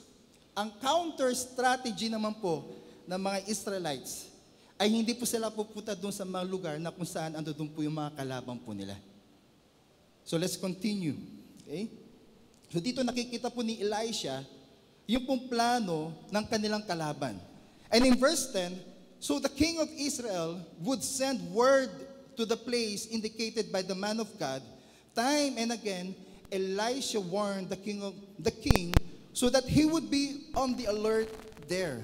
S5: Ang counter strategy naman po ng mga Israelites ay hindi po sila pupunta doon sa mga lugar na kung saan ando doon po yung mga kalabang po nila. So let's continue. Okay? So dito nakikita po ni Elisha yung pong plano ng kanilang kalaban. And in verse 10, so the king of Israel would send word to the place indicated by the man of God. Time and again, Elisha warned the king so that he would be on the alert there.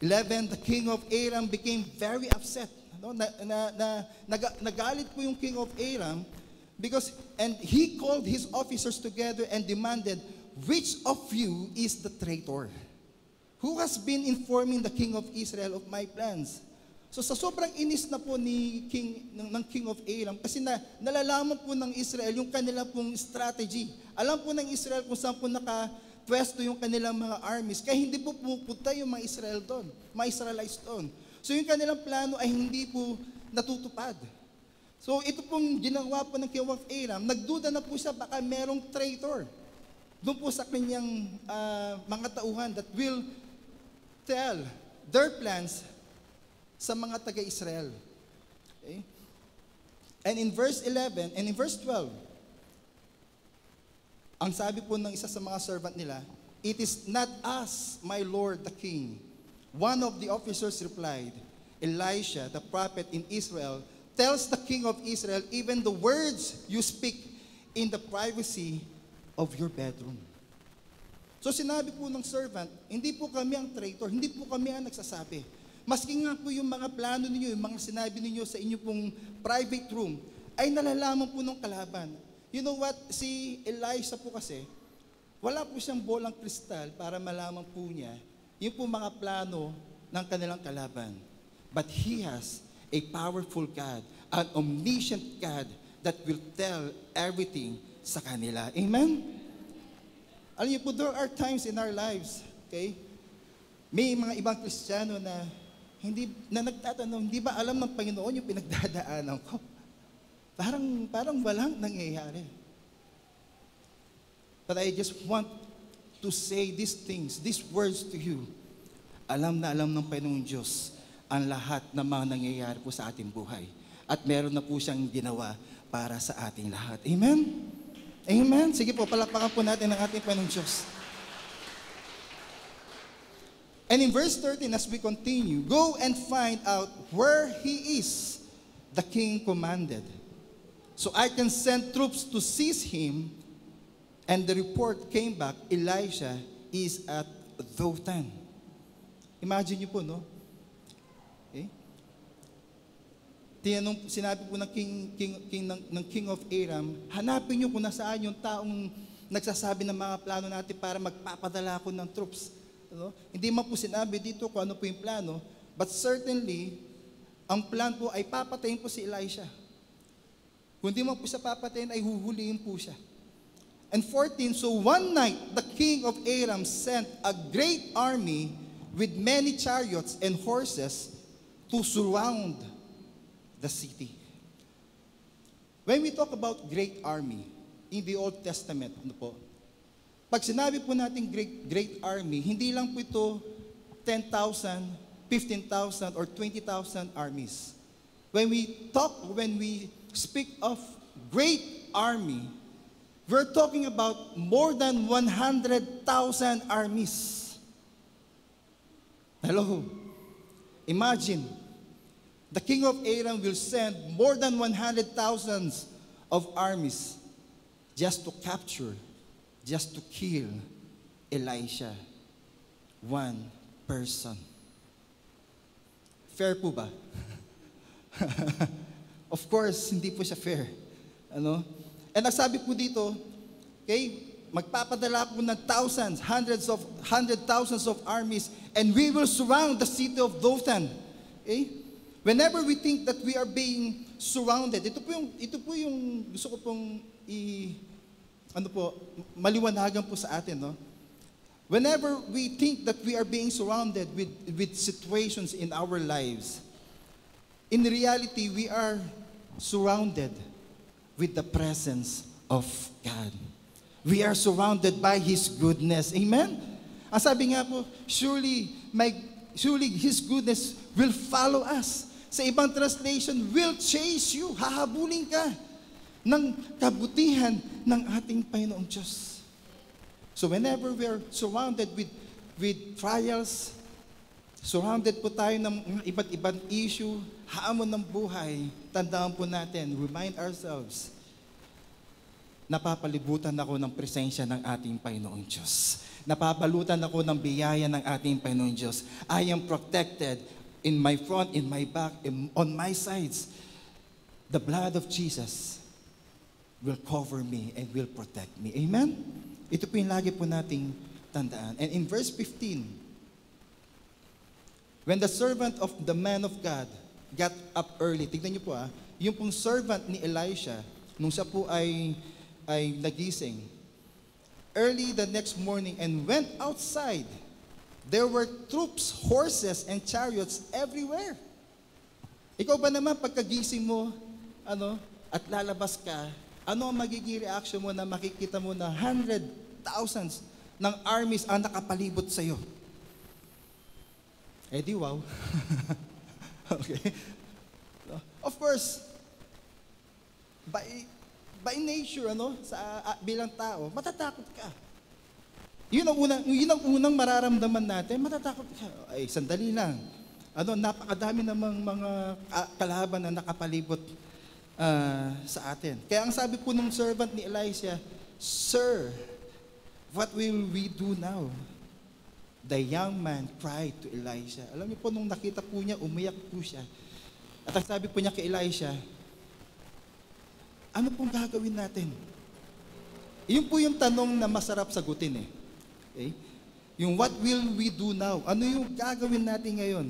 S5: 11, the king of Aram became very upset. Nagalit po yung king of Aram and he called his officers together and demanded, which of you is the traitor? Who has been informing the king of Israel of my plans? So sa sobrang inis na po ng king of Aram, kasi nalalaman po ng Israel yung kanila pong strategy. Alam po ng Israel kung saan po nakapwesto yung kanilang mga armies, kaya hindi po pupunta yung mga Israelites doon. So yung kanilang plano ay hindi po natutupad. So ito pong ginawa po ng king of Aram, nagduda na po siya baka merong traitor doon po sa kanyang mga tauhan that will tell their plans sa mga taga-Israel. Okay? And in verse 11 and in verse 12, ang sabi po ng isa sa mga servant nila, it is not us, my lord the king. One of the officers replied, Elisha, the prophet in Israel, tells the king of Israel even the words you speak in the privacy of your bedroom. So sinabi po ng servant, hindi po kami ang traitor, hindi po kami ang nagsasabi. Maski nga po yung mga plano ninyo, yung mga sinabi ninyo sa inyo pong private room, ay nalalaman po ng kalaban. You know what? Si Elisha po kasi, wala po siyang bolang kristal para malaman po niya yung po mga plano ng kanilang kalaban. But he has a powerful God, an omniscient God that will tell everything sa kanila. Amen? Alam niyo po, there are times in our lives, okay? May mga ibang Kristiyano na nagtatanong, hindi ba alam ng Panginoon yung pinagdadaanan ko? Parang walang nangyayari. But I just want to say these things, these words to you. Alam na alam ng Panginoong Diyos ang lahat ng mga nangyayari po sa ating buhay. At meron na po siyang ginawa para sa ating lahat. Amen? Amen? Sige po, palakpakan po natin ang ating Panginoong Diyos. And in verse 13, as we continue, go and find out where he is, the king commanded. So I can send troops to seize him. And the report came back, Elisha is at Dothan. Imagine niyo po, no? Okay? Sinabi po ng king of Aram, hanapin niyo kung nasaan yung taong nagsasabi ng mga plano natin para magpapadala ako ng troops. No? Hindi man po sinabi dito kung ano po yung plano, but certainly, ang plan po ay papatayin po si Elisha. Kung di man po siya papatayin, ay huhulihin po siya. And 14, so one night, the king of Aram sent a great army with many chariots and horses to surround the city. When we talk about great army in the Old Testament, ano po, pag sinabi po natin great army, hindi lang po ito 10,000, 15,000, or 20,000 armies. When we speak of great army, we're talking about more than 100,000 armies. Hello? Imagine, the king of Aram will send more than 100,000 of armies just to capture, just to kill Elisha. One person. Fair po ba? Of course, hindi po siya fair. Ano? And nasabi po dito, okay, magpapadala po ng thousands, hundred thousands of armies, and we will surround the city of Dothan. Okay? Whenever we think that we are being surrounded, ito po yung gusto ko pong maliwanagan po sa atin, no? Whenever we think that we are being surrounded with situations in our lives, in reality, we are surrounded with the presence of God. We are surrounded by His goodness. Amen? Ang sabi nga po, surely His goodness will follow us. Sa ibang translation, will chase you. Hahabulin ka ng kabutihan ng ating Panginoong Diyos. So whenever we are surrounded with trials, surrounded po tayo ng iba't ibang issue, hamon ng buhay, tandaan po natin, remind ourselves, napapalibutan ako ng presensya ng ating Panginoong Diyos. Napapalutan ako ng biyaya ng ating Panginoong Diyos. I am protected in my front, in my back, on my sides. The blood of Jesus will cover me and will protect me. Amen? Ito po yung lagi po nating tandaan. And in verse 15, when the servant of the man of God got up early, tignan niyo po yung pong servant ni Elisha, nung siya po ay nagising, early the next morning and went outside, there were troops, horses, and chariots everywhere. Ikaw ba naman pagkagising mo, at lalabas ka, ano ang magiging reaction mo na makikita mo na thousands ng armies ang nakapalibot sa iyo? Eh di wow. Okay. Of course, by nature, bilang tao, matatakot ka. Yun ang unang mararamdaman natin, matatakot ka. Ay, sandali lang. Napakadami namang mga kalaban na nakapalibot sa atin. Kaya ang sabi po ng servant ni Elisha, Sir, what will we do now? The young man cried to Elisha. Alam niyo po, nung nakita po niya, umiyak po siya. At ang sabi po niya kay Elisha, ano pong gagawin natin? Yun po yung tanong na masarap sagutin eh. Okay? Yung what will we do now? Ano yung gagawin natin ngayon?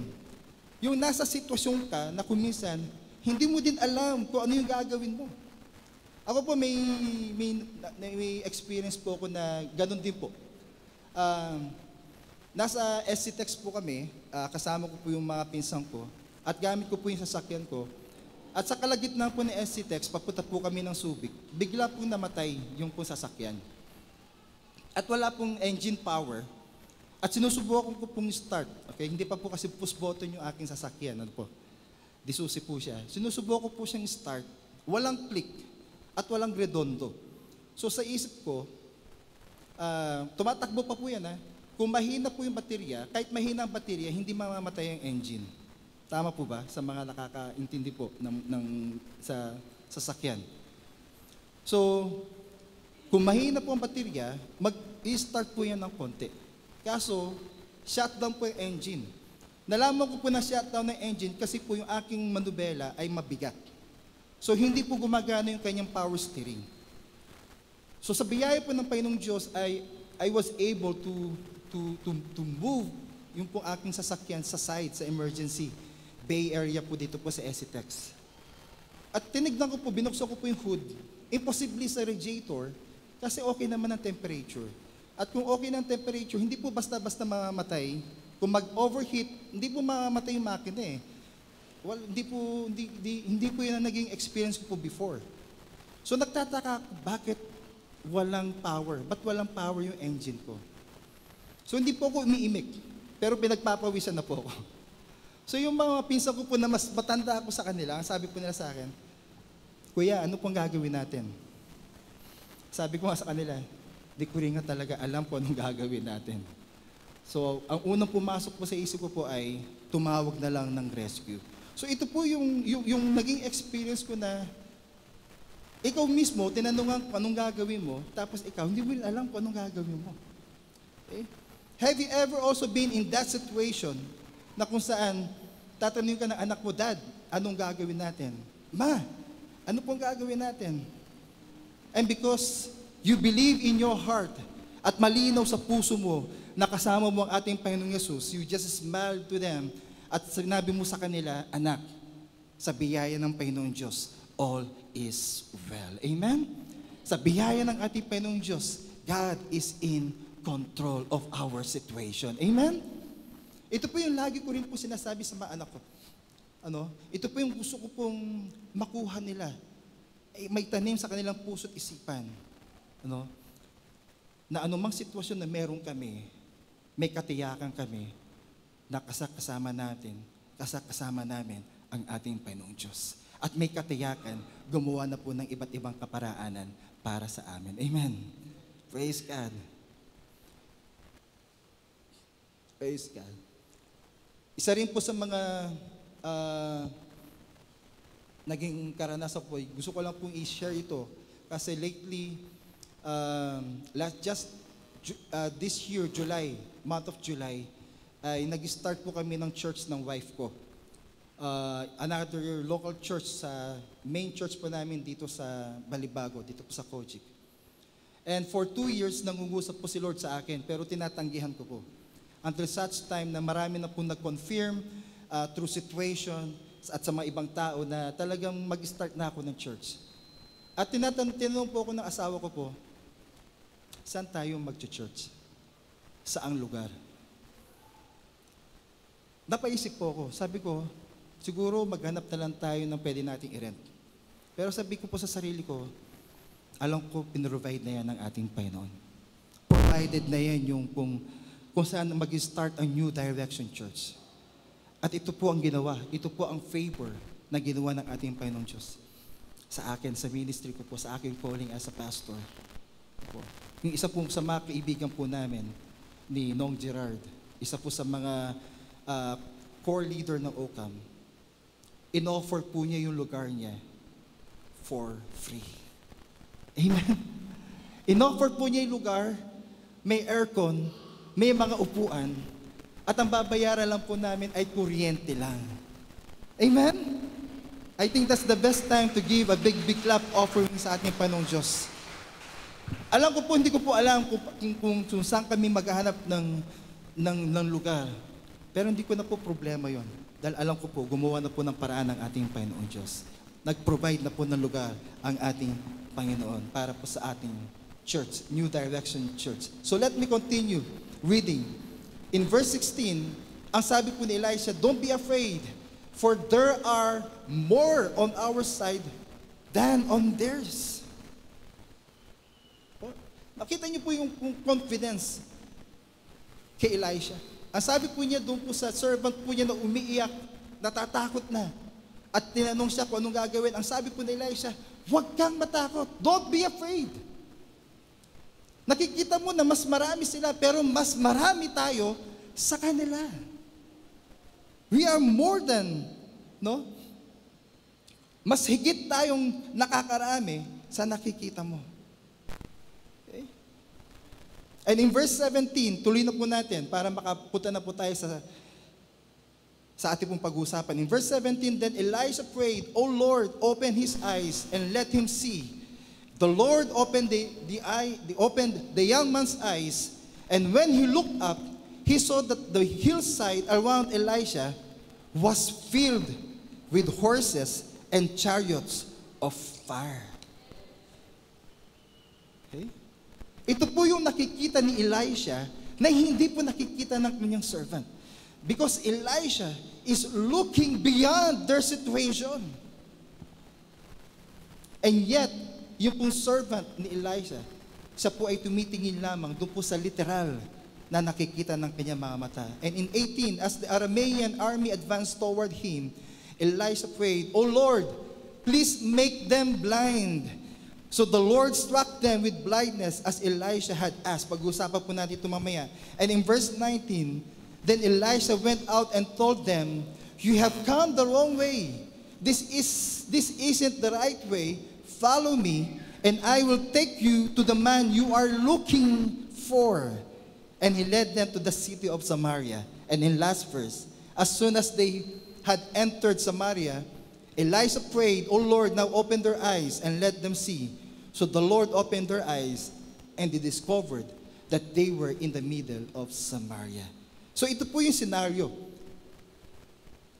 S5: Yung nasa sitwasyon ka na kuminsan, hindi mo din alam kung ano yung gagawin mo. Ako po may experience po ako na ganun din po. Nasa SCTEX po kami, kasama ko po yung mga pinsang ko, at gamit ko po yung sasakyan ko. At sa kalagitnaan po ng SCTEX, papunta po kami ng Subic, bigla pong namatay yung po sasakyan. At wala pong engine power. At sinusubukan ko pong start. Okay? Hindi pa po kasi push button yung aking sasakyan. Ano po? Disusi po siya. Sinusubukan ko po siyang start. Walang click at walang redondo. So sa isip ko, tumatakbo pa po yan. Kung mahina po yung baterya, kahit mahina ang baterya, hindi mamamatay ang engine. Tama po ba sa mga nakakaintindi po sa sasakyan? So, kung mahina po ang baterya, mag-i-start po yan ng konti. Kaso, shutdown po yung engine. Nalaman ko po na shutdown ng engine kasi po yung aking manubela ay mabigat. So, hindi po gumagana yung kanyang power steering. So, sa biyaya po ng Panginoong Diyos I was able to move yung po aking sasakyan sa side, sa emergency bay area po dito po sa SCTEX. At tinignan ko po, binuksan ko po yung hood. Imposible sa radiator kasi okay naman ang temperature. At kung okay ng temperature, hindi po basta-basta mamamatay. Kung mag-overheat, hindi po mamamatay yung makina eh. well, hindi po yun ang naging experience ko po before. So nagtataka ako, bakit walang power? Ba't walang power yung engine ko? So hindi po ako umiimik, pero pinagpapawisan na po ako. So yung mga pinsan ko po na mas matanda ako sa kanila, ang sabi po nila sa akin, Kuya, ano pong gagawin natin? Sabi ko nga sa kanila, di ko rin nga talaga alam po anong gagawin natin. So, ang unang pumasok po sa isip ko po ay tumawag na lang ng rescue. So, ito po yung naging experience ko na ikaw mismo, tinanungan kung anong gagawin mo, tapos ikaw, hindi mo rin alam kung anong gagawin mo. Okay? Have you ever also been in that situation na kung saan tatanungin ka ng anak mo, Dad, anong gagawin natin? Ma, ano pong gagawin natin? And because you believe in your heart at malinaw sa puso mo na kasama mo ang ating Panginoong Yesus, you just smile to them at sinabi mo sa kanila, anak, sa biyaya ng Panginoong Diyos, all is well. Amen? Sa biyaya ng ating Panginoong Diyos, God is in control of our situation. Amen? Ito po yung lagi ko rin po sinasabi sa mga anak ko. Ito po yung gusto ko pong makuha nila. May tanim sa kanilang puso't isipan. Na anumang sitwasyon na meron kami, may katiyakan kami na kasama namin ang ating Panginoong Diyos. At may katiyakan, gumawa na po ng iba't ibang kaparaanan para sa amin. Amen. Praise God. Praise God. Isa rin po sa mga naging karanasan po, gusto ko lang pong i-share ito kasi lately, this year, month of July, ay nag-start po kami ng church ng wife ko. Another local church sa main church po namin dito sa Balibago, dito po sa Kojic. And for 2 years, nangungusap po si Lord sa akin, pero tinatanggihan ko po. Until such time na marami na po nag-confirm through situation at sa mga ibang tao na talagang mag-start na ako ng church. At tinanong po ako ng asawa ko po, saan tayo mag-church? Saang lugar? Napaisip po ako, sabi ko, siguro maghanap na lang tayo ng pwede nating i-rent. Pero sabi ko po sa sarili ko, alam ko, pinrovide na yan ng ating Panginoon. Provided na yan yung kung saan mag-start ang New Direction Church. At ito po ang ginawa, ito po ang favor na ginawa ng ating Panginoong Diyos. Sa akin, sa ministry ko po, sa aking calling as a pastor. Po. Yung isa po sa mga kaibigan po namin, ni Nong Gerard, isa po sa mga core leader ng OCAM, in-offer po niya yung lugar niya for free. Amen? In-offer po niya yung lugar, may aircon, may mga upuan, at ang babayaran lang po namin ay kuryente lang. Amen? I think that's the best time to give a big clap offering sa ating Panginoong Diyos. Alam ko po, hindi ko po alam kung saan kami maghahanap ng lugar. Pero hindi ko na po problema yon. Dahil alam ko po, gumawa na po ng paraan ng ating Panginoong Diyos. Nag-provide na po ng lugar ang ating Panginoon para po sa ating church, New Direction Church. So let me continue reading. In verse 16, ang sabi po ni Elisha, don't be afraid, for there are more on our side than on theirs. Nakita niyo po yung confidence kay Elisha. Ang sabi po niya doon po sa servant po niya na umiiyak, natatakot na. At tinanong siya kung anong gagawin. Ang sabi po ni Elisha, huwag kang matakot. Don't be afraid. Nakikita mo na mas marami sila, pero mas marami tayo sa kanila. We are more than, mas higit tayong nakakarami sa nakikita mo. Okay? And in verse 17, tuloy na po natin para makapunta na po tayo sa ating pong pag-uusapan. In verse 17, then Elisha prayed, O Lord, open his eyes and let him see. The Lord opened opened the young man's eyes, and when he looked up, he saw that the hillside around Elisha was filled with horses and chariots of fire. Okay? Ito po yung nakikita ni Elisha na hindi po nakikita ng kanyang servant. Because Elisha is looking beyond their situation. And yet, yung pong servant ni Elisha, siya po ay tumitingin lamang doon po sa literal na nakikita ng kanyang mga mata. And in 18, as the Aramean army advanced toward him, Elisha prayed, "O Lord, please make them blind." So the Lord struck them with blindness as Elisha had asked. Pag-uusapan po natin ito mamaya. And in verse 19, then Elisha went out and told them, "You have come the wrong way. This isn't the right way. Follow me, and I will take you to the man you are looking for." And he led them to the city of Samaria. And in last verse, as soon as they had entered Samaria, Elisha prayed, "O Lord, now open their eyes and let them see." So the Lord opened their eyes, and they discovered that they were in the middle of Samaria. So ito po yung scenario.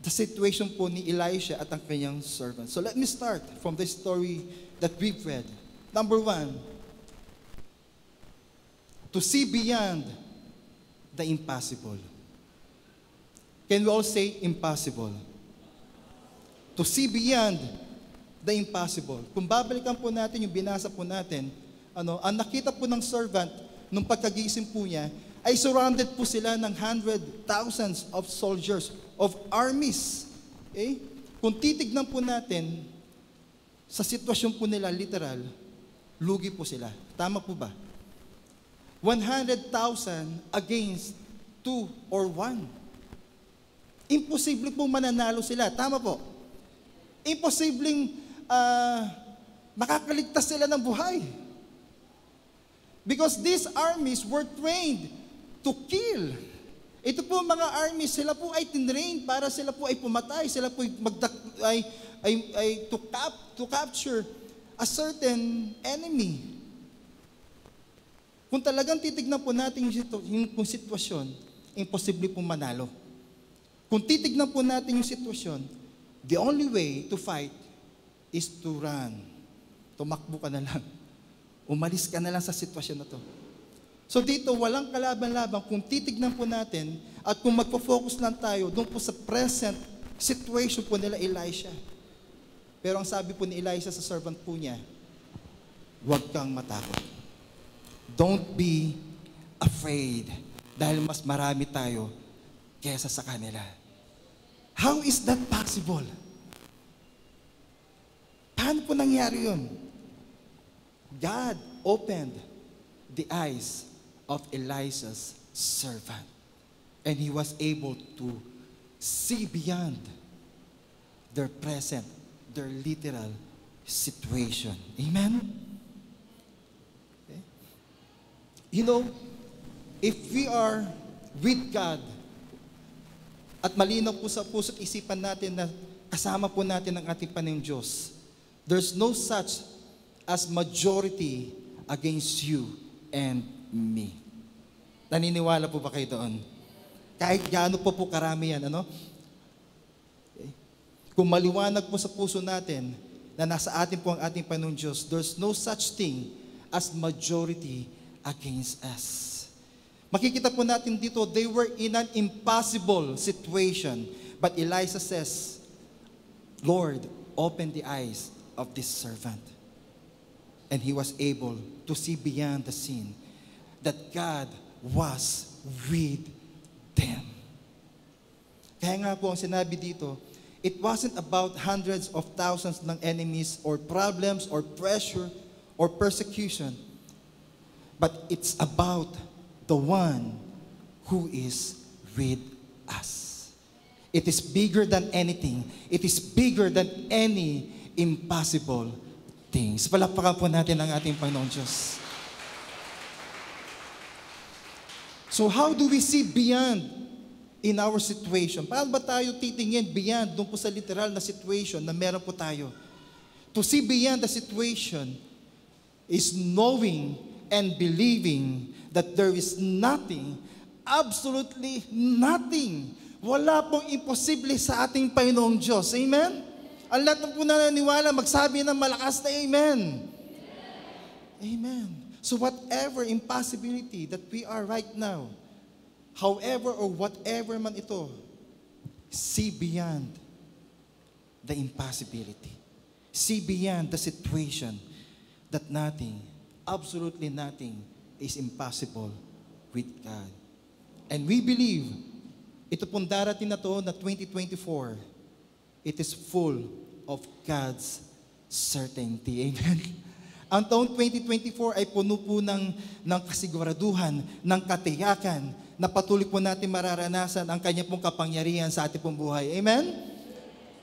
S5: The situation po ni Elisha at ang kanyang servant. So let me start from the story that we've read. Number 1, to see beyond the impossible. Can we all say impossible? To see beyond the impossible. Kung babalikan po natin yung binasa po natin, ang nakita po ng servant nung pagkagising po niya, ay surrounded po sila ng thousands of soldiers, of armies. Okay? Kung titignan po natin, sa sitwasyon po nila, literal, lugi po sila. Tama po ba? 100,000 against 2 or 1. Imposible po mananalo sila. Tama po. Imposibleng makakaligtas sila ng buhay. Because these armies were trained to kill. Ito po mga armies, sila po ay tinrain para sila po ay pumatay, sila po ay to capture a certain enemy. Kung talagang titignan po natin yung sitwasyon, imposible po manalo. Kung titignan po natin yung sitwasyon, the only way to fight is to run. Tumakbo ka na lang. Umalis ka na lang sa sitwasyon na to. So dito, walang kalaban-laban. Kung titignan po natin at kung magpo-focus lang tayo doon po sa present situation po nila Elisha. Pero ang sabi po ni Elisha sa servant po niya, huwag kang matakot. Don't be afraid dahil mas marami tayo kesa sa kanila. How is that possible? Paano po nangyari yun? God opened the eyes of Elisha's servant. And he was able to see beyond their present, their literal situation. Amen? Okay. You know, if we are with God, at malinaw po sa puso't isipan natin na kasama po natin ang ating Panginoong Diyos, there's no such as majority against you and me. Naniniwala po ba kayo doon? Kahit gaano po karami yan, ano? Okay. Kung maliwanag po sa puso natin na nasa atin po ang ating Panginoong Diyos, there's no such thing as majority against us. Makikita po natin dito, they were in an impossible situation. But Elisha says, Lord, open the eyes of this servant. And he was able to see beyond the scene that God was with them. Kaya nga po ang sinabi dito, it wasn't about hundreds of thousands ng enemies or problems or pressure or persecution, but it's about the one who is with us. It is bigger than anything. It is bigger than any impossible things. Palakpakan po natin ang ating Panginoon Diyos. So how do we see beyond in our situation? Paano ba tayo titingin beyond doon po sa literal na situation na meron po tayo? To see beyond the situation is knowing and believing that there is nothing, absolutely nothing. Wala pong imposible sa ating Panginoong Diyos. Amen? Ang lahat po na naniwala, magsabi ng malakas na amen. Amen. So whatever impossibility that we are right now, however or whatever man ito, see beyond the impossibility. See beyond the situation that nothing, absolutely nothing, is impossible with God. And we believe, ito pong darating na to na 2024, it is full of God's certainty. Amen? Ang taong 2024 ay puno po ng kasiguraduhan, ng katiyakan, na patuloy po natin mararanasan ang kanya pong kapangyarihan sa ating pong buhay. Amen?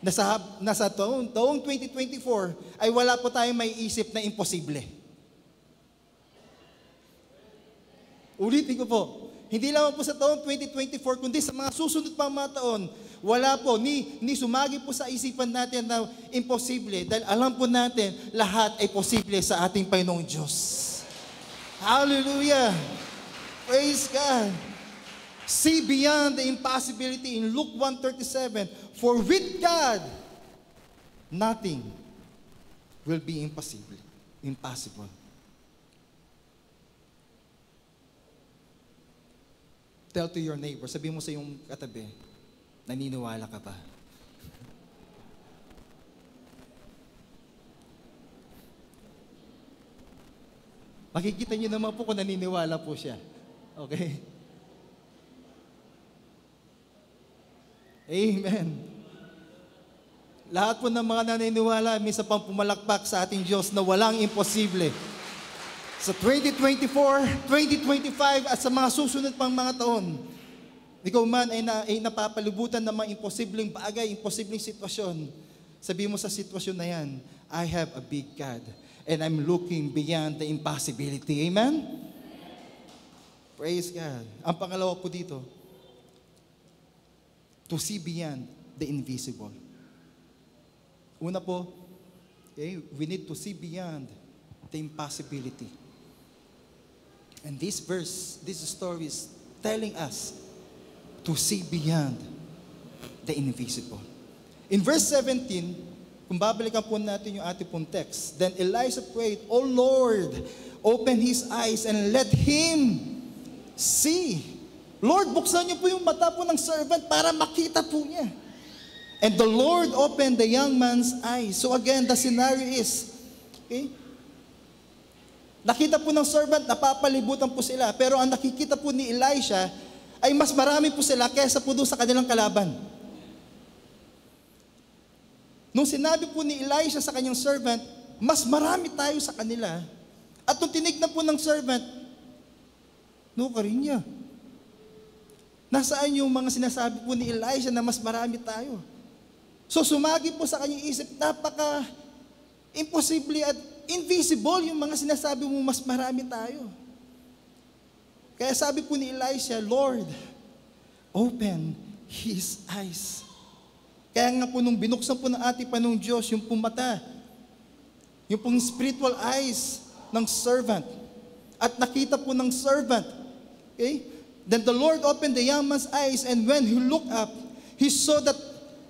S5: Nasa taong 2024 ay wala po tayong may isip na imposible. Ulitin ko po, hindi lamang po sa taong 2024, kundi sa mga susunod pang mga taon, wala po, ni sumagi po sa isipan natin na imposible, dahil alam po natin, lahat ay posible sa ating Panginoong Diyos. Hallelujah! Praise God! See beyond the impossibility in Luke 1:37, for with God, nothing will be impossible. Tell to your neighbor, sabi mo sa iyong katabi, naniniwala ka ba? Makikita niyo naman po kung naniniwala po siya. Okay? Amen. Lahat po ng mga naniniwala, minsan pang pumalakpak sa ating Diyos na walang imposible. Sa 2024, 2025, at sa mga susunod pang mga taon, ikaw man ay napapalibutan ng mga imposibleng bagay, imposibleng sitwasyon. Sabi mo sa sitwasyon na yan, I have a big God and I'm looking beyond the impossibility. Amen? Praise God. Ang pangalawa po dito, to see beyond the invisible. Una po, okay, we need to see beyond the impossibility. And this verse, this story is telling us to see beyond the invisible. In verse 17, kung babalikan po natin yung ating pong text, then Elijah prayed, "O Lord, open his eyes and let him see." Lord, buksan niyo po yung mata po ng servant para makita po niya. And the Lord opened the young man's eyes. So again, the scenario is, okay, nakita po ng servant, napapalibutan po sila. Pero ang nakikita po ni Elisha ay mas marami po sila kaysa po doon sa kanilang kalaban. Nung sinabi po ni Elisha sa kanyang servant, mas marami tayo sa kanila. At nung tinignan po ng servant, ka rin niya. Nasaan yung mga sinasabi po ni Elisha na mas marami tayo? So sumagi po sa kanyang isip, napaka-imposible at invisible yung mga sinasabi mo mas marami tayo. Kaya sabi po ni Elisha, Lord, open his eyes. Kaya nga po nung binuksan po ng ating Panginoong Diyos, yung pong mata, yung pong spiritual eyes ng servant, at nakita po ng servant, okay? Then the Lord opened the young man's eyes, and when he looked up, he saw that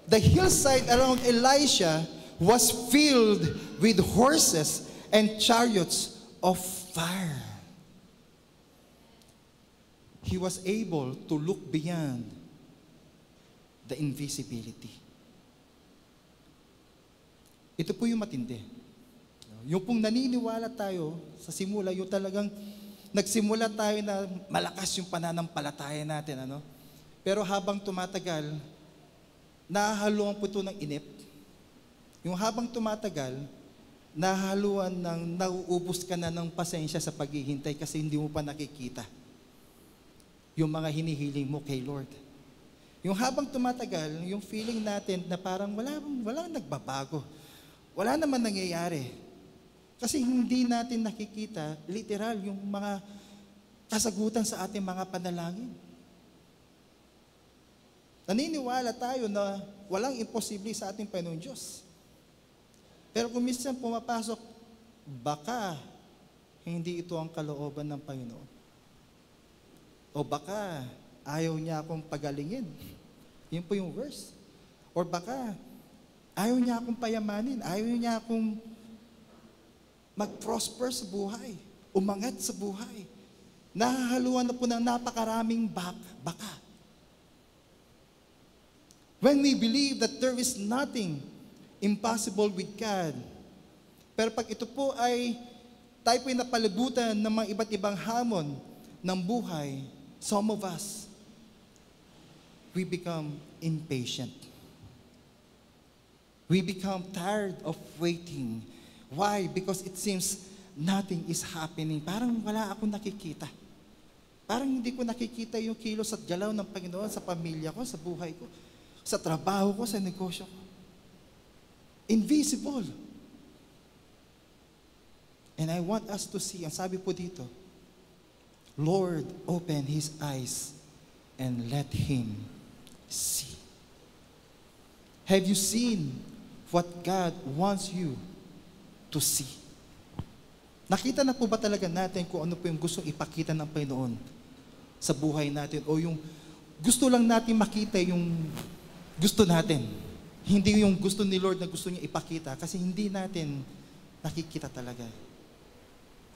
S5: the hillside around Elisha was filled with horses and chariots of fire. He was able to look beyond the invisibility. Ito po yung matindi. Yung pong naniniwala tayo sa simula, yung talagang nagsimula tayo na malakas yung pananampalataya natin, ano? Pero habang tumatagal, nahahaluan po ito ng inip. Yung habang tumatagal, nahahaluan ng nauubos ka na ng pasensya sa paghihintay kasi hindi mo pa nakikita yung mga hinihiling mo kay Lord. Yung habang tumatagal, yung feeling natin na parang walang nagbabago. Wala naman nangyayari. Kasi hindi natin nakikita, literal, yung mga kasagutan sa ating mga panalangin. Naniniwala tayo na walang imposible sa ating Panginoong Diyos. Pero kung minsan pumapasok, baka hindi ito ang kalooban ng Panginoon. O baka ayaw niya akong pagalingin. Yun po yung verse. Or baka ayaw niya akong payamanin. Ayaw niya akong mag-prosper sa buhay. Umangat sa buhay. nahahaluan na po ng napakaraming baka. When we believe that there is nothing impossible with God, pero pag ito po ay tayo po'y napalibutan ng mga iba't ibang hamon ng buhay, some of us, we become impatient. We become tired of waiting. Why? Because it seems nothing is happening. Parang wala akong nakikita. Parang hindi ko nakikita yung kilos at galaw ng Panginoon sa pamilya ko, sa buhay ko, sa trabaho ko, sa negosyo ko. Invisible. And I want us to see, ang sabi po dito, Lord, open His eyes and let Him see. Have you seen what God wants you to see? Nakita na po ba talaga natin kung ano po yung gustong ipakita ng Panginoon sa buhay natin? O yung gusto lang natin makita yung gusto natin? Hindi yung gusto ni Lord na gusto niya ipakita kasi hindi natin nakikita talaga.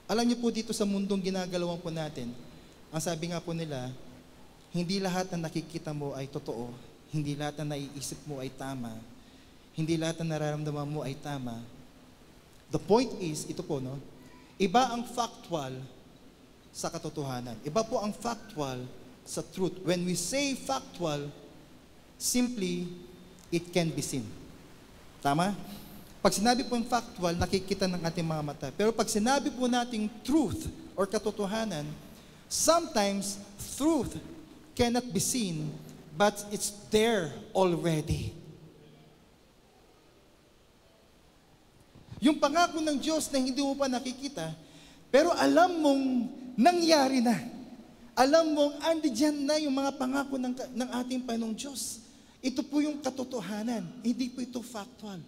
S5: Alam niyo po dito sa mundong ginagalawan po natin, ang sabi nga po nila, hindi lahat na nakikita mo ay totoo, hindi lahat na naiisip mo ay tama, hindi lahat na nararamdaman mo ay tama. The point is, ito po, no? Iba ang factual sa katotohanan. Iba po ang factual sa truth. When we say factual, simply, it can be seen. Tama? Pag sinabi po yung factual, nakikita ng ating mga mata. Pero pag sinabi po nating truth or katotohanan, sometimes truth cannot be seen, but it's there already. Yung pangako ng Diyos na hindi mo pa nakikita, pero alam mong nangyari na. Alam mong andiyan na yung mga pangako ng ating Panginoong Diyos. Ito po yung katotohanan, hindi po ito factual.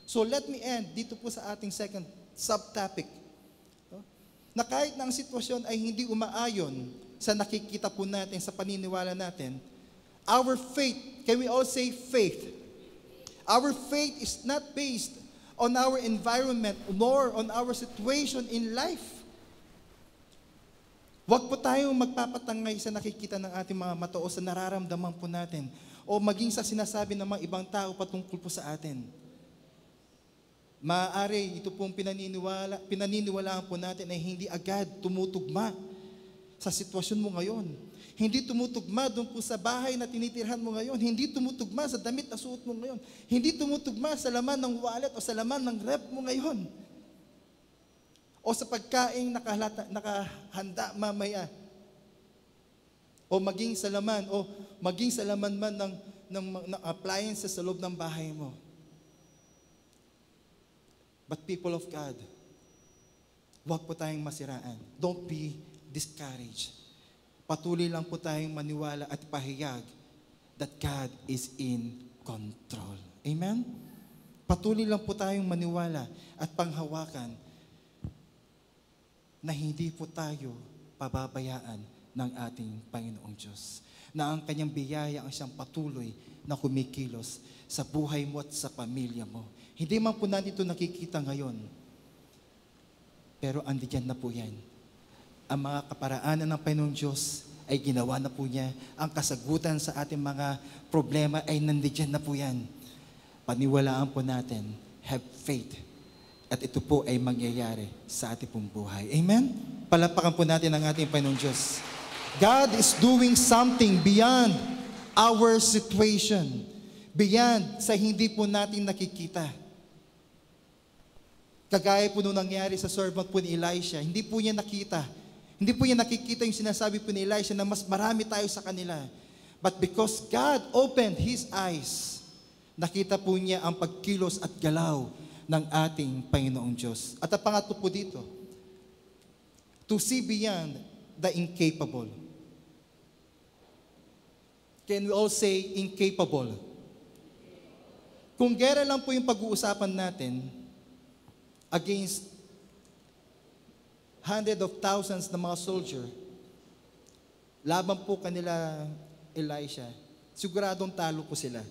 S5: So let me end dito po sa ating second subtopic. No? Na kahit na ang sitwasyon ay hindi umaayon sa nakikita po natin, sa paniniwala natin, our faith, can we all say faith? Our faith is not based on our environment nor on our situation in life. Huwag po tayong magpapatangay sa nakikita ng ating mga mata o sa nararamdaman po natin o maging sa sinasabi ng mga ibang tao patungkol po sa atin. Maaari, ito pong pinaniniwalaan po natin ay hindi agad tumutugma sa sitwasyon mo ngayon. Hindi tumutugma doon po sa bahay na tinitirhan mo ngayon. Hindi tumutugma sa damit na suot mo ngayon. Hindi tumutugma sa laman ng wallet o sa laman ng rep mo ngayon. O sa pagkaing nakahanda mamaya. O maging sa laman man ng appliances sa loob ng bahay mo. But people of God, huwag po tayong masiraan. Don't be discouraged. Patuloy lang po tayong maniwala at pahayag that God is in control. Amen? Patuloy lang po tayong maniwala at panghawakan na hindi po tayo pababayaan ng ating Panginoong Diyos. Na ang kanyang biyaya ang siyang patuloy na kumikilos sa buhay mo at sa pamilya mo. Hindi man po natin ito nakikita ngayon, pero andiyan na po yan. Ang mga kaparaanan ng Panginoong Diyos ay ginawa na po niya. Ang kasagutan sa ating mga problema ay nandiyan na po yan. Paniwalaan po natin, have faith. At ito po ay mangyayari sa ating pong buhay. Amen? Palapakan po natin ang ating Panginoong Diyos. God is doing something beyond our situation. Beyond sa hindi po natin nakikita. Kagaya po nung nangyari sa servant po ni Elisha, hindi po niya nakita. Hindi po niya nakikita yung sinasabi po ni Elisha na mas marami tayo sa kanila. But because God opened His eyes, nakita po niya ang pagkilos at galaw ng ating Panginoong Diyos. At ang pangatlo po dito, to see beyond the incapable. Can we all say incapable? Kung gera lang po yung pag-uusapan natin, against hundreds of thousands na mga soldier, laban po kanila Elisha, siguradong talo po sila.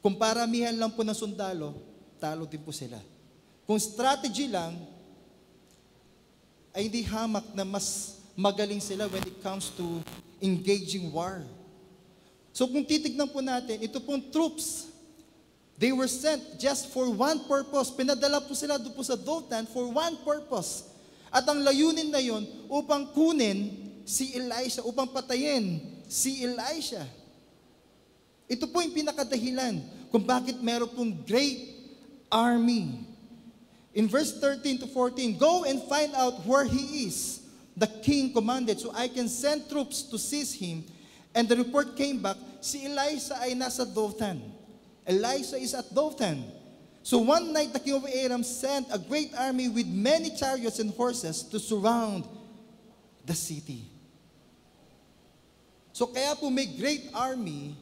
S5: Kung paramihan lang po ng sundalo, talo din po sila. Kung strategy lang, ay hindi hamak na mas magaling sila when it comes to engaging war. So kung titignan po natin, ito pong troops, they were sent just for one purpose. Pinadala po sila doon po sa Dothan for one purpose. At ang layunin na yon upang kunin si Elisha, upang patayin si Elisha. Ito po yung pinakadahilan kung bakit meron pong great army. In verse 13 to 14, go and find out where he is. The king commanded, so I can send troops to seize him. And the report came back, si Elisha ay nasa Dothan. Elisha is at Dothan. So one night the king of Aram sent a great army with many chariots and horses to surround the city. So kaya po may great army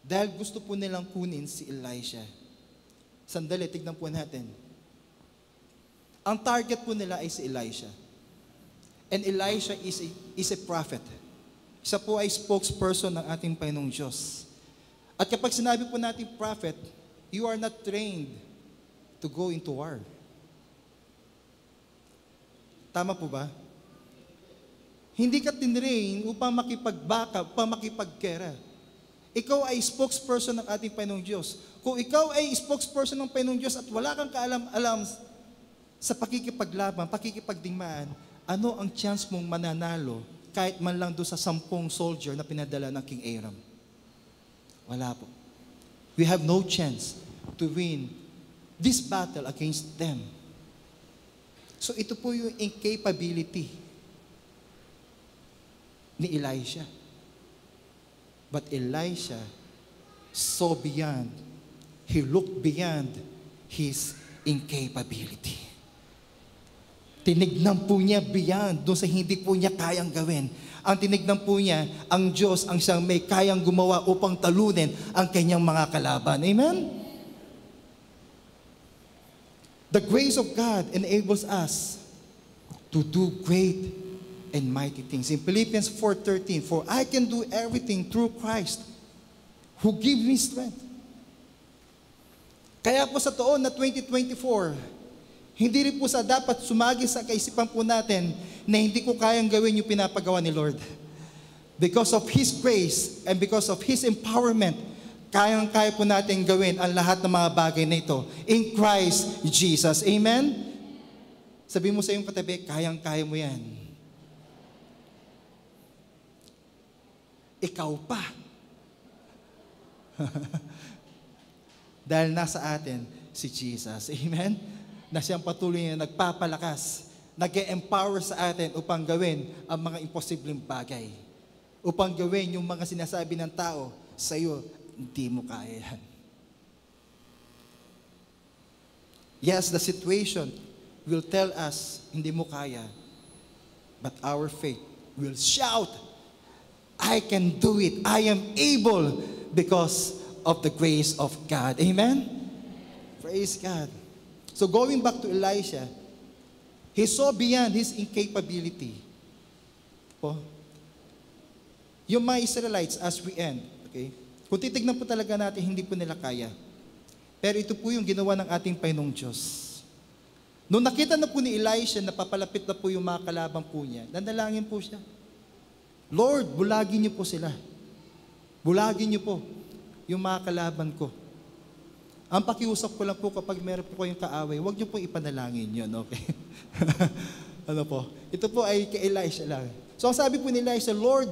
S5: dahil gusto po nilang kunin si Elisha. Sandali, tignan po natin. Ang target po nila ay si Elisha. And Elisha is a prophet. Siya po ay spokesperson ng ating Panginoong Diyos. At kapag sinabi po natin prophet, you are not trained to go into war. Tama po ba? Hindi ka tinrain upang makipagbaka, upang makipagkera. Ikaw ay spokesperson ng ating Panginoong Diyos. Kung ikaw ay spokesperson ng Panginoong Diyos at wala kang kaalam-alam sa pakikipaglaban, pakikipagdigmaan, ano ang chance mong mananalo kahit man lang doon sa 10 soldier na pinadala ng King Aram? Wala po. We have no chance to win this battle against them. So ito po yung incapability ni Elisha. But Elisha saw beyond. He looked beyond his incapability. Tinignan po niya beyond doon sa hindi po niya kayang gawin. Ang tinignan po niya, ang Diyos ang siyang may kayang gumawa upang talunin ang kanyang mga kalaban. Amen? The grace of God enables us to do great and mighty things. In Philippians 4:13, for I can do everything through Christ who gives me strength. Kaya po sa taon na 2024, hindi rin po sa dapat sumagi sa kaisipan po natin na hindi ko kayang gawin yung pinapagawa ni Lord. Because of His grace and because of His empowerment, kayang-kaya po natin gawin ang lahat ng mga bagay na ito in Christ Jesus. Amen? Sabi mo sa iyong katabi, kayang-kaya mo yan. Ikaw pa. Dahil nasa atin si Jesus. Amen? Na siyang patuloy na nagpapalakas, nag-empower sa atin upang gawin ang mga imposibleng bagay. Upang gawin yung mga sinasabi ng tao sa iyo, hindi mo kaya yan. Yes, the situation will tell us, hindi mo kaya. But our faith will shout, I can do it. I am able because of the grace of God. Amen? Praise God. So going back to Elisha, he saw beyond his incapability. Po, yung mga Israelites, as we end, okay? Kung titignan po talaga natin, hindi po nila kaya. Pero ito po yung ginawa ng ating Panginoong Diyos. Nung nakita na po ni Elisha na papalapit na po yung mga kalaban po niya, nanalangin po siya. Lord, bulagin niyo po sila. Bulagin niyo po yung mga kalaban ko. Ang pakiusap ko lang po kapag meron po kayong kaaway, huwag niyo po ipanalangin yun, okay? Ano po? Ito po ay kay Elisha lang. So ang sabi po ni Elisha, Lord,